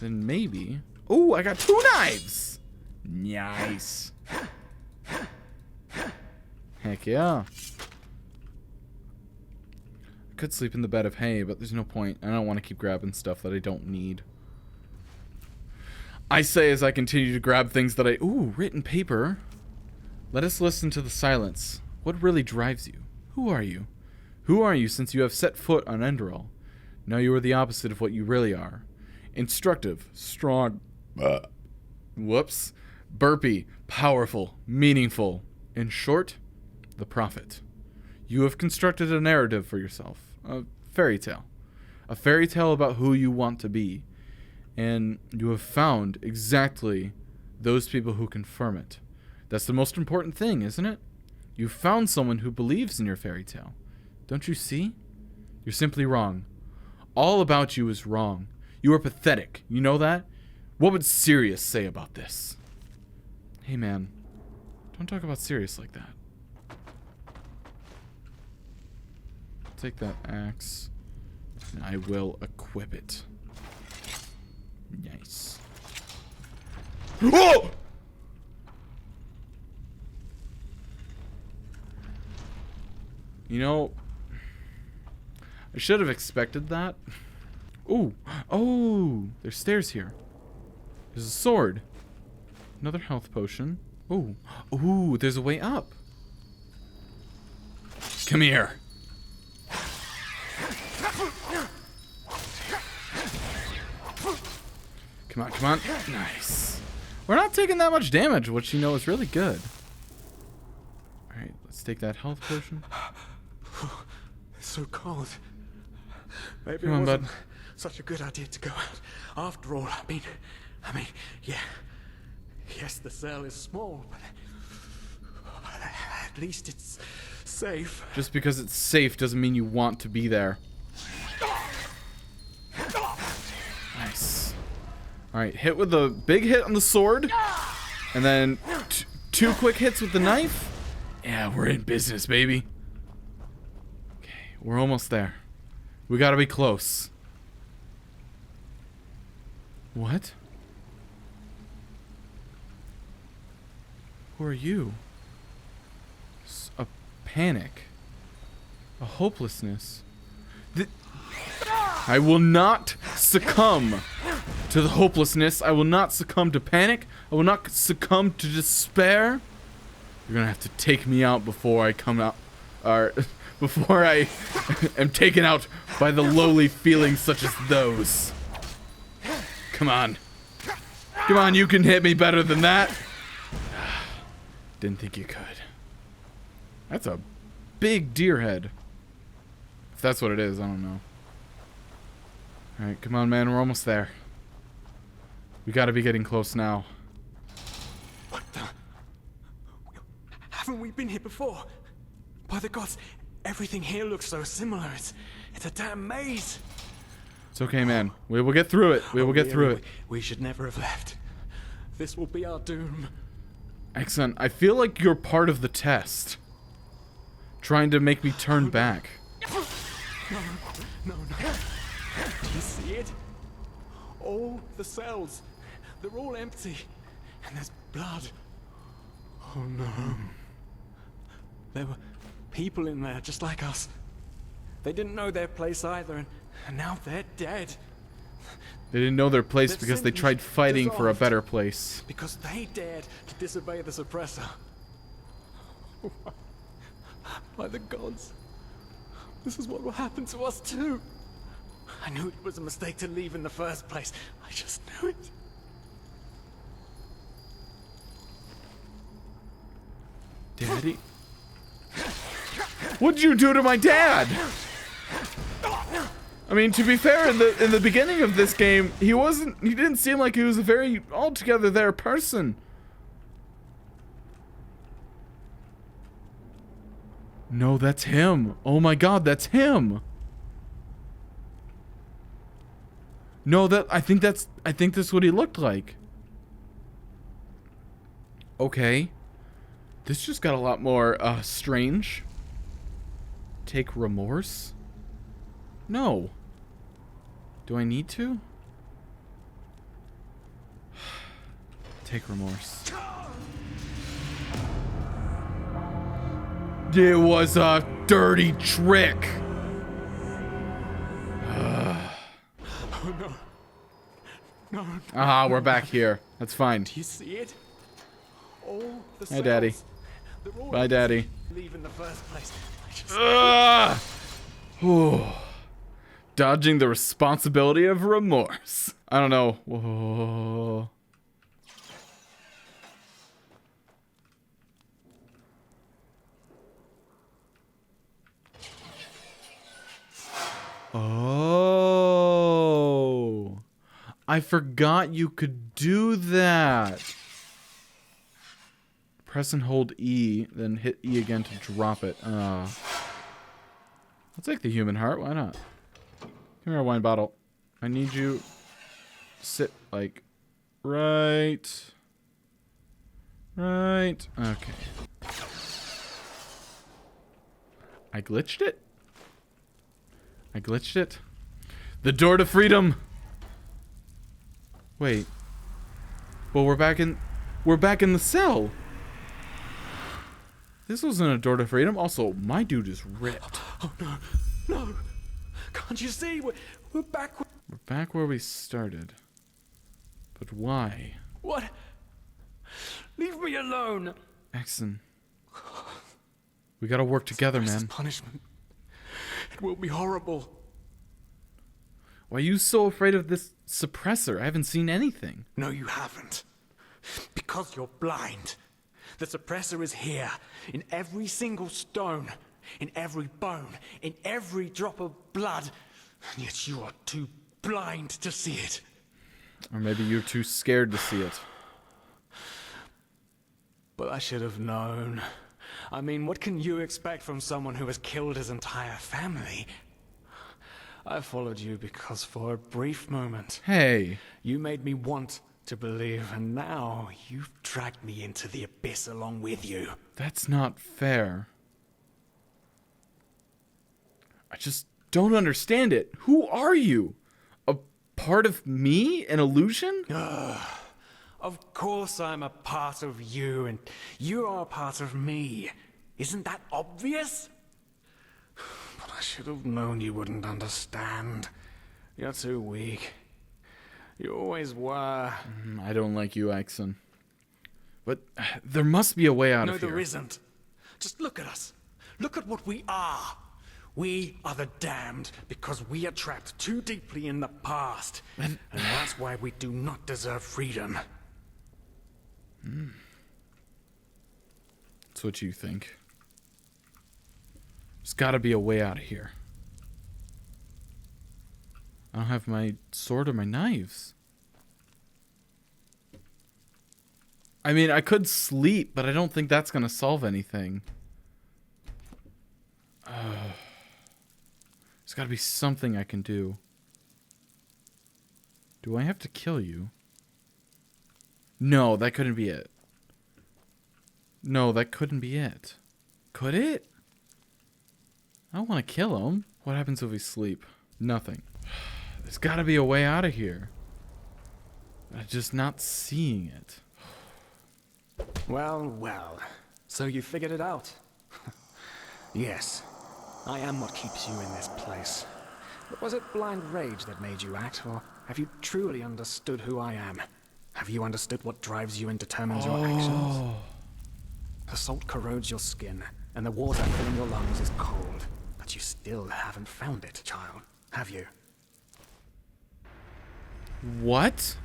then maybe. Oh, I got 2 knives. Nice. Heck yeah. I could sleep in the bed of hay, but there's no point. I don't want to keep grabbing stuff that I don't need. I say as I continue to grab things that I... Ooh, written paper. Let us listen to the silence. What really drives you? Who are you? Who are you since you have set foot on Enderal? Now you are the opposite of what you really are. Instructive, strong... Whoops. Burpy, powerful, meaningful. In short, the prophet. You have constructed a narrative for yourself. A fairy tale. A fairy tale about who you want to be. And you have found exactly those people who confirm it. That's the most important thing, isn't it? You found someone who believes in your fairy tale. Don't you see? You're simply wrong. All about you is wrong. You are pathetic. You know that? What would Sirius say about this? Hey man, don't talk about Sirius like that. Take that axe, and I will equip it. Nice. Oh! You know, I should have expected that. Ooh. Oh, there's stairs here. There's a sword. Another health potion. Ooh. Ooh, there's a way up. Come here. Come on, come on. Nice. We're not taking that much damage, which you know is really good. Alright, let's take that health potion.
It's so cold. Maybe
Come on,
it wasn't
bud.
such a good idea to go out. After all, I mean, yeah. Yes, the cell is small, but at least it's safe.
Just because it's safe doesn't mean you want to be there. Nice. Alright, hit with a big hit on the sword. And then 2 quick hits with the knife. Yeah, we're in business, baby. Okay, we're almost there. We gotta be close. What? Who are you? A panic. A hopelessness. I will not succumb to the hopelessness. I will not succumb to panic. I will not succumb to despair. You're gonna have to take me out before I come out, or before I am taken out by the lowly feelings such as those. Come on. Come on, you can hit me better than that. Didn't think you could. That's a big deer head. If that's what it is, I don't know. Alright, come on, man. We're almost there. We gotta be getting close now.
What the? Haven't we been here before? By the gods, everything here looks so similar. It's a damn maze.
It's okay, man. We will get through it. We will get through it.
We should never have left. This will be our doom.
Excellent. I feel like you're part of the test. Trying to make me turn back.
No. Do you see it? All the cells, they're all empty. And there's blood. Oh no. There were people in there just like us. They didn't know their place either, and now they're dead.
They didn't know their place
They've
because they
simply
tried fighting for a
dissolved.
better place.
Because they dared to disobey the suppressor. By the gods, this is what will happen to us too. I knew it was a mistake to leave in the first place. I just knew it.
Daddy? What'd you do to my dad? I mean, to be fair, in the beginning of this game, he didn't seem like he was a very altogether there person. No, that's him. Oh my god, that's him. No, I think that's what he looked like. Okay. This just got a lot more strange. Take remorse? No. Do I need to? Take remorse. It was a dirty trick.
Oh no. No.
Aha, we're back here. That's fine.
Do you see it? All the
Hi, Daddy.
cells, they're all
Bye, Daddy.
leave in the first place. I just
Whew. Dodging the responsibility of remorse. I don't know. Whoa. Oh. I forgot you could do that. Press and hold E, then hit E again to drop it. I'll take the human heart. Why not? Come here, wine bottle. I need you to sit, like, right. Okay. I glitched it. The door to freedom. Wait. Well, we're back in the cell. This wasn't a door to freedom. Also, my dude is ripped.
Oh no. Can't you see? We're back.
We're back where we started. But why?
What? Leave me alone.
Exon. We gotta work together,
This is
man.
punishment. It will be horrible.
Why are you so afraid of this suppressor? I haven't seen anything.
No, you haven't. Because you're blind. The suppressor is here, in every single stone, in every bone, in every drop of blood, and yet you are too blind to see it.
Or maybe you're too scared to see it.
But I should have known. I mean, what can you expect from someone who has killed his entire family? I followed you because for a brief moment,
Hey.
you made me want to believe, and now you've dragged me into the abyss along with you.
That's not fair. I just don't understand it. Who are you? A part of me? An illusion?
Of course I'm a part of you, and you are a part of me. Isn't that obvious? But I should have known you wouldn't understand. You're too weak. You always were.
I don't like you, Exon. But there must be a way out
No,
of here.
there isn't. Just look at us. Look at what we are. We are the damned because we are trapped too deeply in the past. And that's why we do not deserve freedom.
That's what you think. There's gotta be a way out of here. I don't have my sword or my knives. I mean, I could sleep, but I don't think that's gonna solve anything. There's gotta be something I can do. Do I have to kill you? No, that couldn't be it. No, that couldn't be it. Could it? I don't want to kill him. What happens if we sleep? Nothing. There's got to be a way out of here. I'm just not seeing it.
Well, well. So you figured it out? Yes. I am what keeps you in this place. But was it blind rage that made you act, or have you truly understood who I am? Have you understood what drives you and determines your actions? The salt corrodes your skin, and the water filling your lungs is cold. But you still haven't found it, child, have you?
What?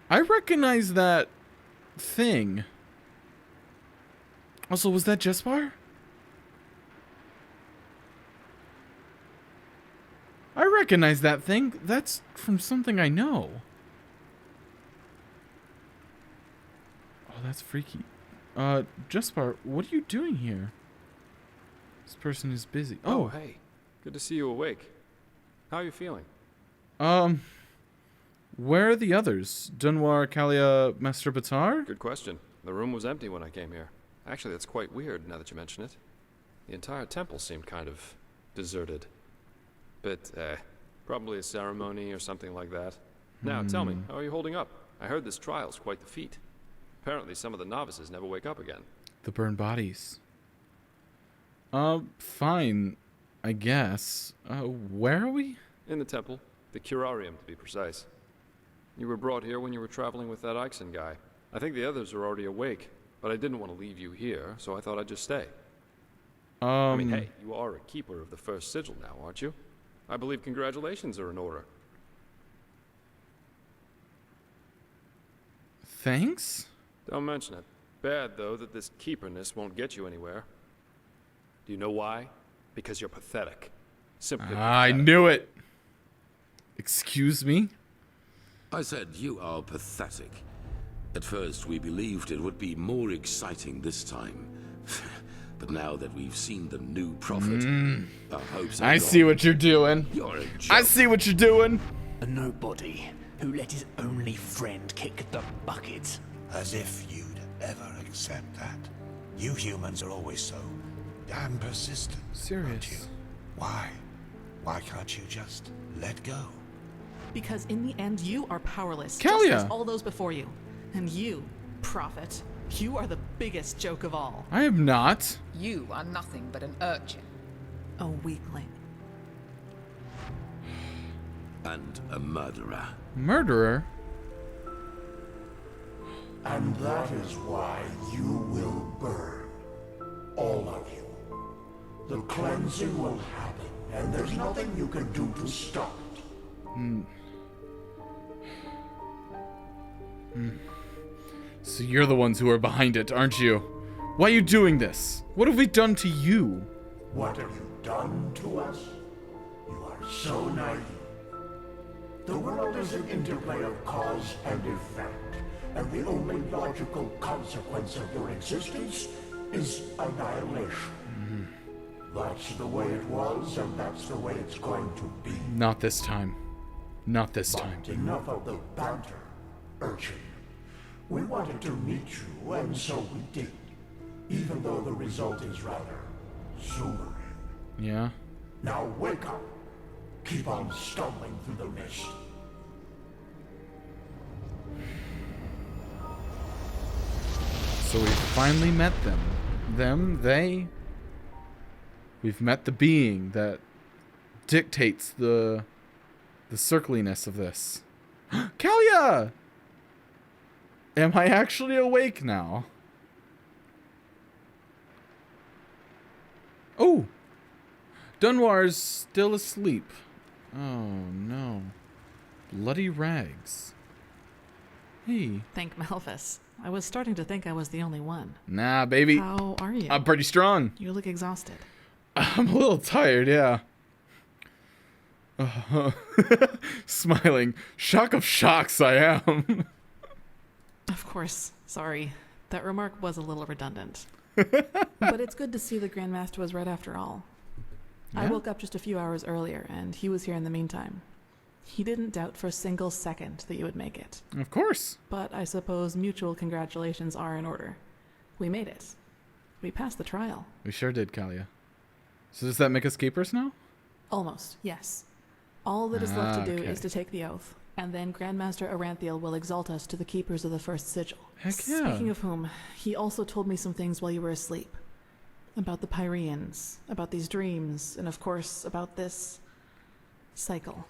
I recognize that thing. Also, was that Jespar? I recognize that thing. That's from something I know. Oh, that's freaky. Jespar, what are you doing here? This person is busy.
Oh, hey. Good to see you awake. How are you feeling?
Where are the others? Dunwar, Kalia, Master Batar?
Good question. The room was empty when I came here. Actually, that's quite weird now that you mention it. The entire temple seemed kind of deserted. But, probably a ceremony or something like that. Now, tell me, how are you holding up? I heard this trial's quite the feat. Apparently some of the novices never wake up again.
The burned bodies. Fine, I guess. Where are we?
In the temple. The curarium, to be precise. You were brought here when you were traveling with that Ixon guy. I think the others are already awake, but I didn't want to leave you here, so I thought I'd just stay. I mean, hey, you are a keeper of the first sigil now, aren't you? I believe congratulations are in order.
Thanks?
Don't mention it. Bad, though, that this keeperness won't get you anywhere. Do you know why? Because you're pathetic. Simply
I
pathetic.
knew it. Excuse me?
I said you are pathetic. At first, we believed it would be more exciting this time. But now that we've seen the new prophet, our hopes are
I
gone.
see what you're doing.
You're a
I
joke.
see what you're doing.
A nobody who let his only friend kick the bucket.
As if you'd ever accept that. You humans are always so damn persistent. aren't
Serious.
you? Why? Why can't you just let go?
Because in the end, you are powerless.
Kalia.
Just as all those before you. And you, prophet, you are the biggest joke of all.
I am not.
You are nothing but an urchin.
A weakling.
And a murderer.
Murderer?
And that is why you will burn. All of you. The cleansing will happen, and there's nothing you can do to stop it.
So you're the ones who are behind it, aren't you? Why are you doing this? What have we done to you?
What have you done to us? You are so naive. The world is an interplay of cause and effect, and the only logical consequence of your existence is annihilation. That's the way it was, and that's the way it's going to be.
Not this time. Not this time.
But enough of the banter, urchin. We wanted to meet you, and so we did. Even though the result is rather sobering.
Yeah?
Now wake up. Keep on stumbling through the mist.
So we've finally met them. Them, they. We've met the being that dictates the circliness of this. Kalia! Am I actually awake now? Oh! Dunwar's still asleep. Oh no. Bloody rags. Hey.
Thank Malphus. I was starting to think I was the only one.
Nah, baby.
How are you?
I'm pretty strong.
You look exhausted.
I'm a little tired, yeah. Smiling. Shock of shocks, I am.
Of course. Sorry. That remark was a little redundant. But it's good to see the Grandmaster was right after all. I
Yeah?
woke up just a few hours earlier, and he was here in the meantime. He didn't doubt for a single second that you would make it.
Of course.
But I suppose mutual congratulations are in order. We made it. We passed the trial.
We sure did, Kalia. So does that make us keepers now?
Almost, yes. All that is left to do
Okay.
is to take the oath, and then Grandmaster Aranthiel will exalt us to the keepers of the first sigil.
Heck yeah.
Speaking of whom, he also told me some things while you were asleep. About the Pyreans, about these dreams, and of course, about this cycle.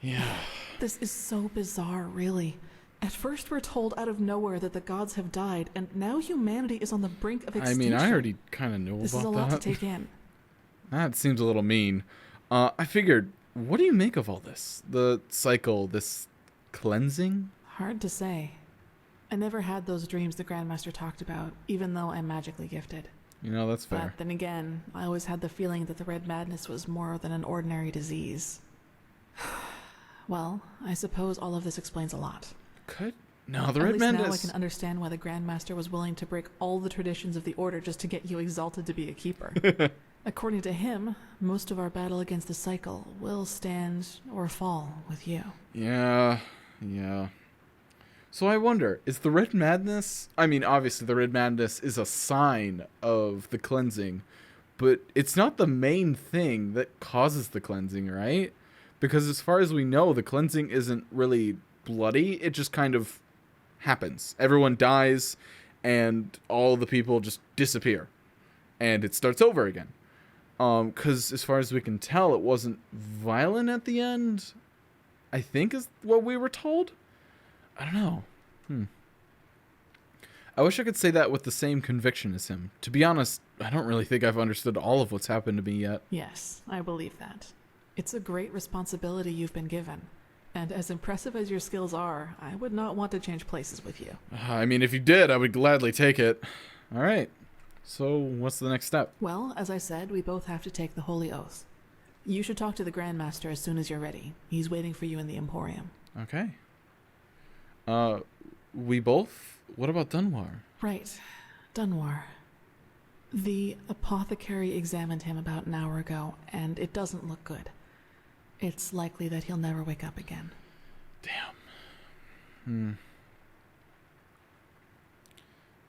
Yeah.
This is so bizarre, really. At first we're told out of nowhere that the gods have died, and now humanity is on the brink of
I
extinction.
mean, I already kind of knew
This
about
is a lot
that.
to take in.
That seems a little mean. I figured, what do you make of all this? The cycle, this cleansing?
Hard to say. I never had those dreams the Grandmaster talked about, even though I'm magically gifted.
You know, that's fair.
But then again, I always had the feeling that the Red Madness was more than an ordinary disease. Well, I suppose all of this explains a lot.
Could? No, the
At
Red
least now I
Madness.
can understand why the Grandmaster was willing to break all the traditions of the Order just to get you exalted to be a keeper. According to him, most of our battle against the cycle will stand or fall with you.
Yeah. So I wonder, is the Red Madness... I mean, obviously the Red Madness is a sign of the cleansing, but it's not the main thing that causes the cleansing, right? Because as far as we know, the cleansing isn't really bloody. It just kind of happens. Everyone dies, and all the people just disappear. And it starts over again. Because as far as we can tell, it wasn't violent at the end, I think is what we were told. I don't know. I wish I could say that with the same conviction as him. To be honest, I don't really think I've understood all of what's happened to me yet.
Yes, I believe that. It's a great responsibility you've been given. And as impressive as your skills are, I would not want to change places with you.
I mean, if you did, I would gladly take it. All right. So what's the next step?
Well, as I said, we both have to take the Holy Oath. You should talk to the Grandmaster as soon as you're ready. He's waiting for you in the Emporium.
Okay. We both? What about Dunwar?
Right. Dunwar. The apothecary examined him about an hour ago, and it doesn't look good. It's likely that he'll never wake up again.
Damn.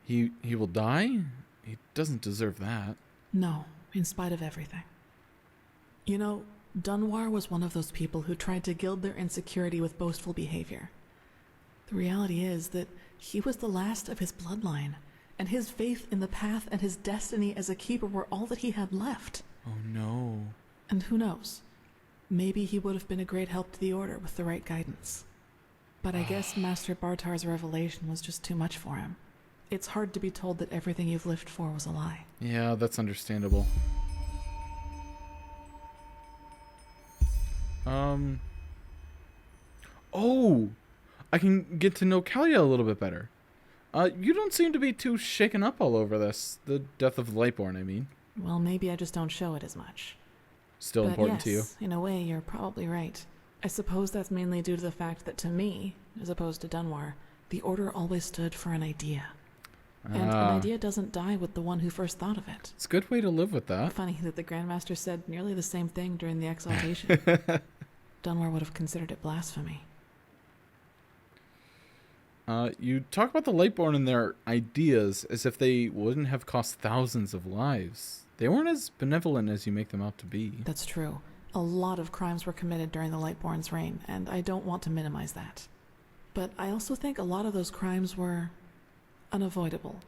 He will die? He doesn't deserve that.
No, in spite of everything. You know, Dunwar was one of those people who tried to gild their insecurity with boastful behavior. The reality is that he was the last of his bloodline, and his faith in the path and his destiny as a keeper were all that he had left.
Oh no.
And who knows? Maybe he would have been a great help to the Order with the right guidance. But I guess Master Bartar's revelation was just too much for him. It's hard to be told that everything you've lived for was a lie.
Yeah, that's understandable. Oh! I can get to know Kalia a little bit better. You don't seem to be too shaken up all over this. The death of the Lightborn, I mean.
Well, maybe I just don't show it as much.
Still important to you.
Yes, in a way, you're probably right. I suppose that's mainly due to the fact that to me, as opposed to Dunwar, the Order always stood for an idea. And an idea doesn't die with the one who first thought of it.
It's a good way to live with that.
Funny that the Grandmaster said nearly the same thing during the exaltation. Dunwar would have considered it blasphemy.
You talk about the Lightborn and their ideas as if they wouldn't have cost thousands of lives. They weren't as benevolent as you make them out to be.
That's true. A lot of crimes were committed during the Lightborn's reign, and I don't want to minimize that. But I also think a lot of those crimes were unavoidable,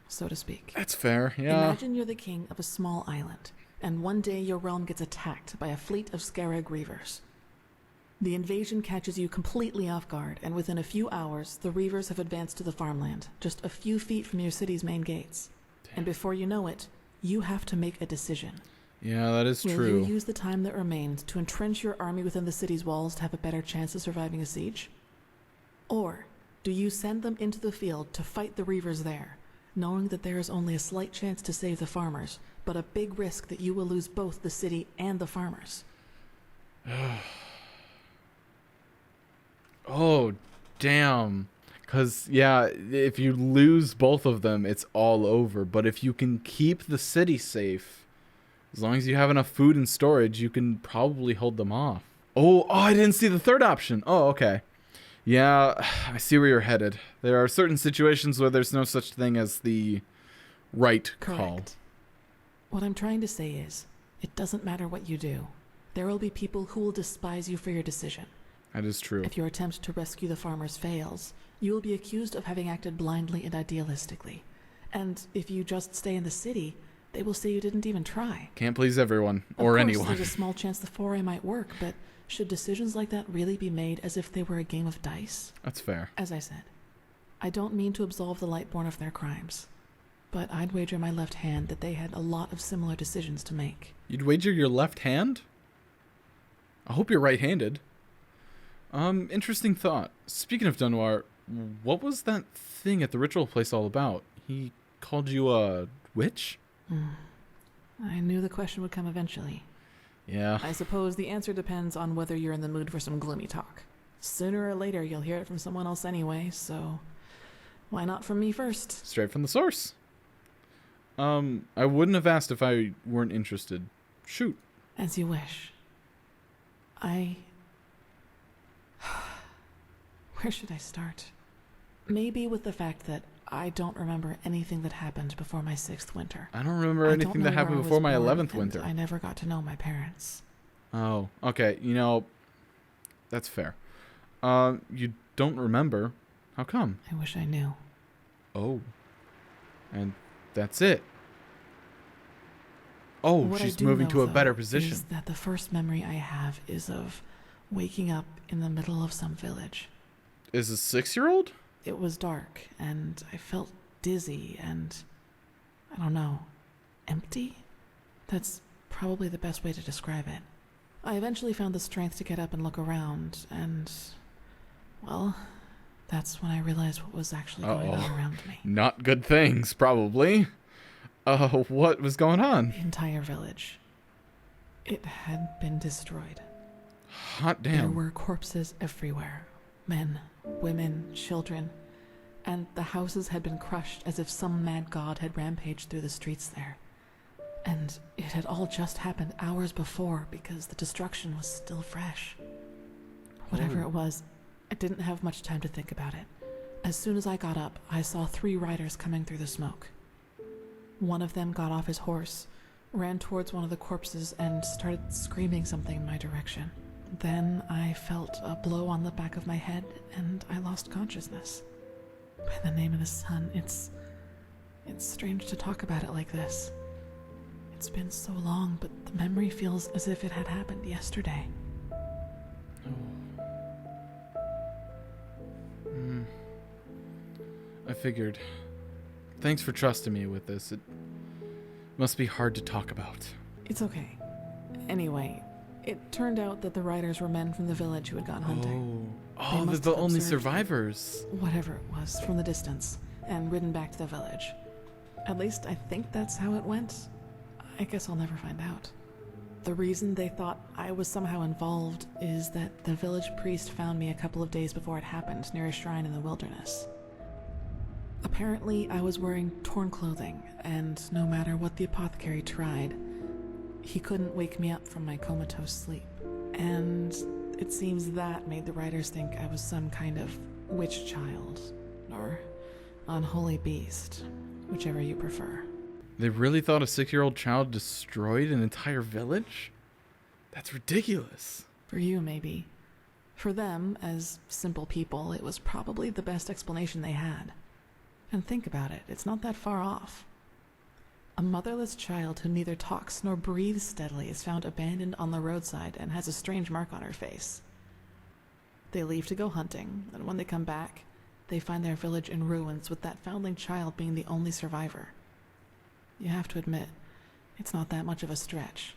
so to speak.
That's fair, yeah.
Imagine you're the king of a small island, and one day your realm gets attacked by a fleet of Scarab Reavers. The invasion catches you completely off guard, and within a few hours, the Reavers have advanced to the farmland, just a few feet from your city's main gates. Damn. And before you know it, you have to make a decision.
Yeah, that is true.
Will you use the time that remains to entrench your army within the city's walls to have a better chance of surviving a siege? Or do you send them into the field to fight the Reavers there, knowing that there is only a slight chance to save the farmers, but a big risk that you will lose both the city and the farmers?
Oh, damn. Because, yeah, if you lose both of them, it's all over. But if you can keep the city safe, as long as you have enough food and storage, you can probably hold them off. Oh, I didn't see the third option. Oh, okay. Yeah, I see where you're headed. There are certain situations where there's no such thing as the right call.
Correct. What I'm trying to say is, it doesn't matter what you do. There will be people who will despise you for your decision.
That is true.
If your attempt to rescue the farmers fails, you will be accused of having acted blindly and idealistically. And if you just stay in the city, they will say you didn't even try.
Can't please everyone, or anyone.
Of course, there's a small chance the foray might work, but should decisions like that really be made as if they were a game of dice?
That's fair.
As I said, I don't mean to absolve the Lightborn of their crimes, but I'd wager my left hand that they had a lot of similar decisions to make.
You'd wager your left hand? I hope you're right-handed. Interesting thought. Speaking of Dunwar, what was that thing at the ritual place all about? He called you a witch?
I knew the question would come eventually.
Yeah.
I suppose the answer depends on whether you're in the mood for some gloomy talk. Sooner or later, you'll hear it from someone else anyway, so why not from me first?
Straight from the source. I wouldn't have asked if I weren't interested. Shoot.
As you wish. Where should I start? Maybe with the fact that I don't remember anything that happened before my 6th winter.
I don't remember anything that happened before my 11th winter.
I never got to know my parents.
Oh, okay. You know, that's fair. You don't remember. How come?
I wish I knew.
Oh. And that's it. Oh,
What
she's
I do
moving
know,
to a
though,
better position.
Is that the first memory I have is of waking up in the middle of some village.
Is a 6-year-old?
It was dark, and I felt dizzy and, I don't know, empty? That's probably the best way to describe it. I eventually found the strength to get up and look around, and, well, that's when I realized what was actually going on around me.
Not good things, probably. What was going on?
The entire village. It had been destroyed.
Hot damn.
There were corpses everywhere. Men, women, children, and the houses had been crushed as if some mad god had rampaged through the streets there. And it had all just happened hours before because the destruction was still fresh. Whatever it was, I didn't have much time to think about it. As soon as I got up, I saw 3 riders coming through the smoke. One of them got off his horse, ran towards one of the corpses, and started screaming something in my direction. Then I felt a blow on the back of my head, and I lost consciousness. By the name of the sun, it's strange to talk about it like this. It's been so long, but the memory feels as if it had happened yesterday.
I figured. Thanks for trusting me with this. It must be hard to talk about.
It's okay. Anyway, it turned out that the riders were men from the village who had gone hunting.
Oh, they're the only survivors.
Whatever it was, from the distance, and ridden back to the village. At least I think that's how it went. I guess I'll never find out. The reason they thought I was somehow involved is that the village priest found me a couple of days before it happened near a shrine in the wilderness. Apparently, I was wearing torn clothing, and no matter what the apothecary tried, he couldn't wake me up from my comatose sleep. And it seems that made the riders think I was some kind of witch child, or unholy beast, whichever you prefer.
They really thought a 6-year-old child destroyed an entire village? That's ridiculous.
For you, maybe. For them, as simple people, it was probably the best explanation they had. And think about it, it's not that far off. A motherless child who neither talks nor breathes steadily is found abandoned on the roadside and has a strange mark on her face. They leave to go hunting, and when they come back, they find their village in ruins with that foundling child being the only survivor. You have to admit, it's not that much of a stretch,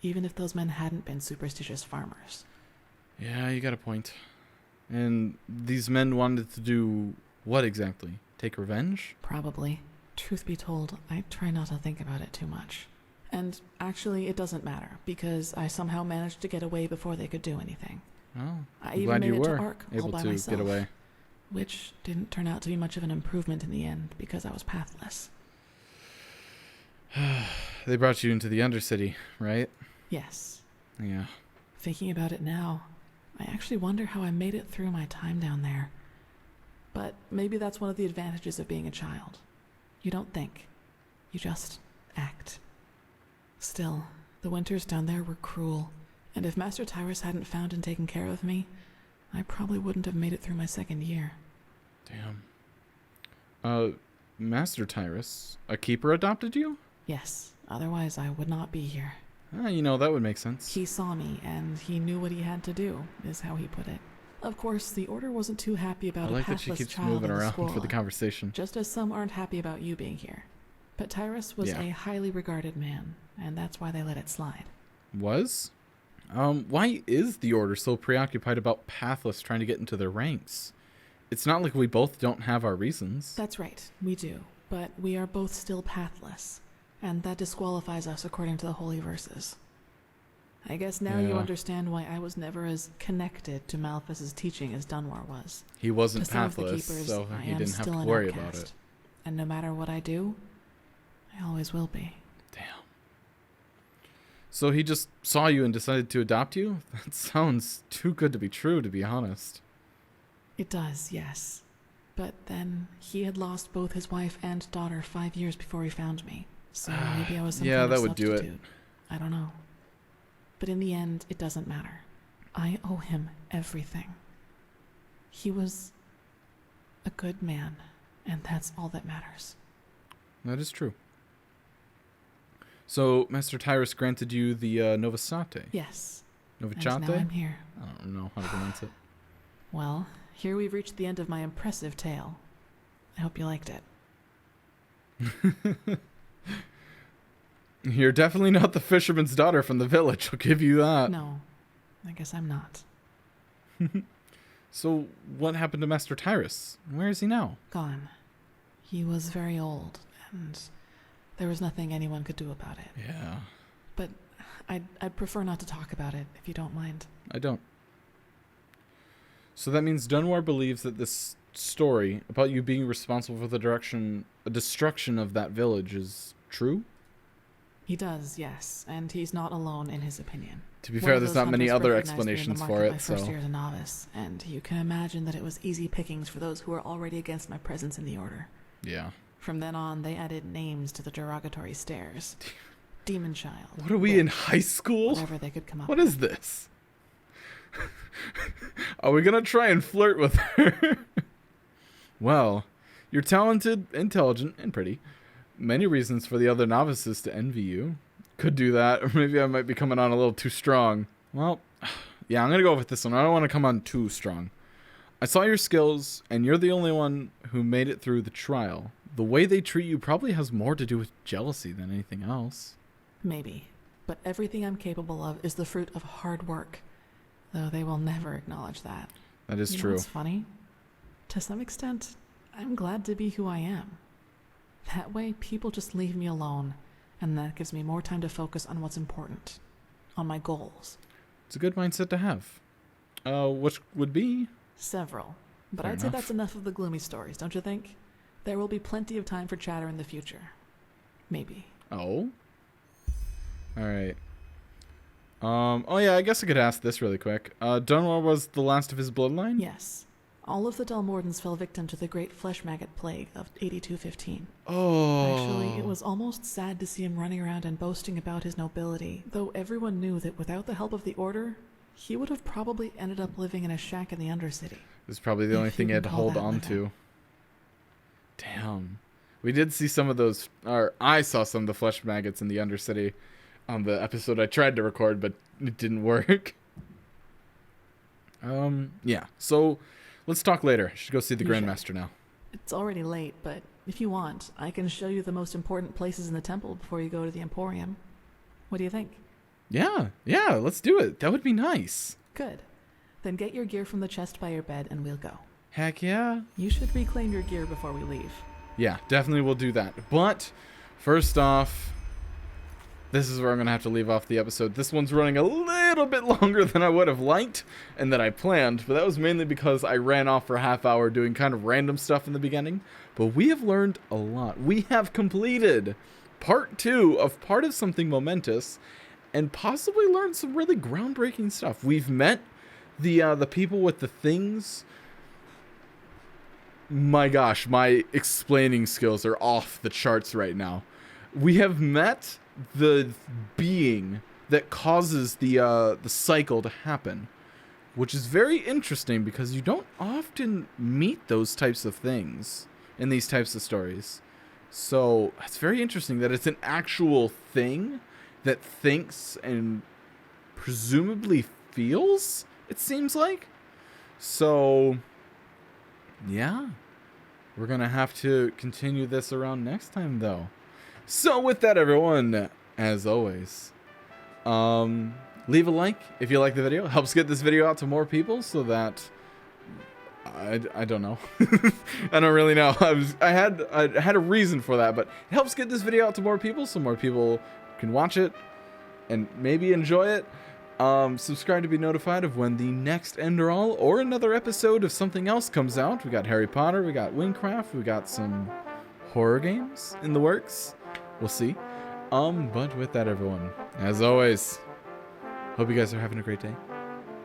even if those men hadn't been superstitious farmers.
Yeah, you got a point. And these men wanted to do what exactly? Take revenge?
Probably. Truth be told, I try not to think about it too much. And actually, it doesn't matter, because I somehow managed to get away before they could do anything.
Oh,
I even
glad
made
you
it to
were
Ark all
able
by
to
myself,
get away.
which didn't turn out to be much of an improvement in the end, because I was pathless.
They brought you into the Undercity, right?
Yes.
Yeah.
Thinking about it now, I actually wonder how I made it through my time down there. But maybe that's one of the advantages of being a child. You don't think. You just act. Still, the winters down there were cruel, and if Master Tyrus hadn't found and taken care of me, I probably wouldn't have made it through my 2nd year.
Damn. Master Tyrus, a keeper adopted you?
Yes, otherwise I would not be here.
That would make sense.
He saw me, and he knew what he had to do, is how he put it. Of course, the Order wasn't too happy about
I like
a
that she
pathless
keeps
child
moving
in the
around for
school,
the conversation.
just as some aren't happy about you being here. But Tyrus was a highly regarded man, and that's why they let it slide.
Was? Why is the Order so preoccupied about pathless trying to get into their ranks? It's not like we both don't have our reasons.
That's right, we do. But we are both still pathless, and that disqualifies us according to the holy verses. I guess now you understand why I was never as connected to Malphas's teaching as Dunwar was.
He wasn't
To some of the
pathless,
keepers,
so
I
he
am
didn't have
still
to
an
worry
outcast.
about it.
And no matter what I do, I always will be.
Damn. So he just saw you and decided to adopt you? That sounds too good to be true, to be honest.
It does, yes. But then he had lost both his wife and daughter 5 years before he found me. So maybe I was some kind of
that would do
substitute. I don't know. But in the end, it doesn't matter. I owe him everything. He was a good man, and that's all that matters.
That is true. So, Master Tyrus granted you the Novacate?
Yes.
Novacate?
And now I'm here.
I don't know how to pronounce it.
Well, here we've reached the end of my impressive tale. I hope you liked it.
You're definitely not the fisherman's daughter from the village, I'll give you that.
No, I guess I'm not.
So, what happened to Master Tyrus? Where is he now?
Gone. He was very old, and there was nothing anyone could do about it.
Yeah.
But I'd prefer not to talk about it, if you don't mind.
I don't. So that means Dunwar believes that this story about you being responsible for the destruction of that village is true?
He does, yes, and he's not alone in his opinion.
To be fair, there's not many other explanations for it,
my
so...
first year as a novice, and you can imagine that it was easy pickings for those who were already against my presence in the Order.
Yeah.
From then on, they added names to the derogatory stares. Demon Child.
What are we in high school?
Whatever they could come up
What
with.
is this? Are we gonna try and flirt with her? Well, you're talented, intelligent, and pretty. Many reasons for the other novices to envy you. Could do that, or maybe I might be coming on a little too strong. Well, yeah, I'm gonna go with this one. I don't want to come on too strong. I saw your skills, and you're the only one who made it through the trial. The way they treat you probably has more to do with jealousy than anything else.
Maybe. But everything I'm capable of is the fruit of hard work. Though they will never acknowledge that.
That is
You know
true.
what's funny? To some extent, I'm glad to be who I am. That way, people just leave me alone, and that gives me more time to focus on what's important. On my goals.
It's a good mindset to have. Which would be?
Several. But
Fair
I'd say
enough.
that's enough of the gloomy stories, don't you think? There will be plenty of time for chatter in the future. Maybe.
Oh? Alright. Oh yeah, I guess I could ask this really quick. Dunwar was the last of his bloodline?
Yes. All of the Dalmordans fell victim to the great flesh maggot plague of 8215.
Oh.
Actually, it was almost sad to see him running around and boasting about his nobility, though everyone knew that without the help of the Order, he would have probably ended up living in a shack in the Undercity.
It's probably the only
If
thing
you
he had
can
to
call
hold
that
on
living.
to. Damn. We did see some of those, or I saw some of the flesh maggots in the Undercity on the episode I tried to record, but it didn't work. Yeah. So, let's talk later. I should go see the
You should.
Grandmaster now.
It's already late, but if you want, I can show you the most important places in the temple before you go to the Emporium. What do you think?
Yeah, let's do it. That would be nice.
Good. Then get your gear from the chest by your bed and we'll go.
Heck yeah.
You should reclaim your gear before we leave.
Yeah, definitely we'll do that. But, first off, this is where I'm going to have to leave off the episode. This one's running a little bit longer than I would have liked and that I planned, but that was mainly because I ran off for a half hour doing kind of random stuff in the beginning. But we have learned a lot. We have completed part 2 of part of something momentous and possibly learned some really groundbreaking stuff. We've met the people with the things. My gosh, my explaining skills are off the charts right now. We have met the being that causes the cycle to happen, which is very interesting because you don't often meet those types of things in these types of stories. So it's very interesting that it's an actual thing that thinks and presumably feels, it seems like. So yeah, we're gonna have to continue this around next time though. So with that, everyone, as always, leave a like if you like the video. It helps get this video out to more people so that I don't know. I don't really know. I had a reason for that, but it helps get this video out to more people so more people can watch it and maybe enjoy it. Subscribe to be notified of when the next Enderal or another episode of something else comes out. We got Harry Potter, we got Wingcraft, we got some horror games in the works. We'll see. But with that, everyone, as always, hope you guys are having a great day.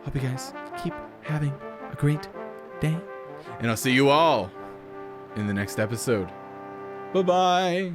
Hope you guys keep having a great day. And I'll see you all in the next episode. Bye-bye.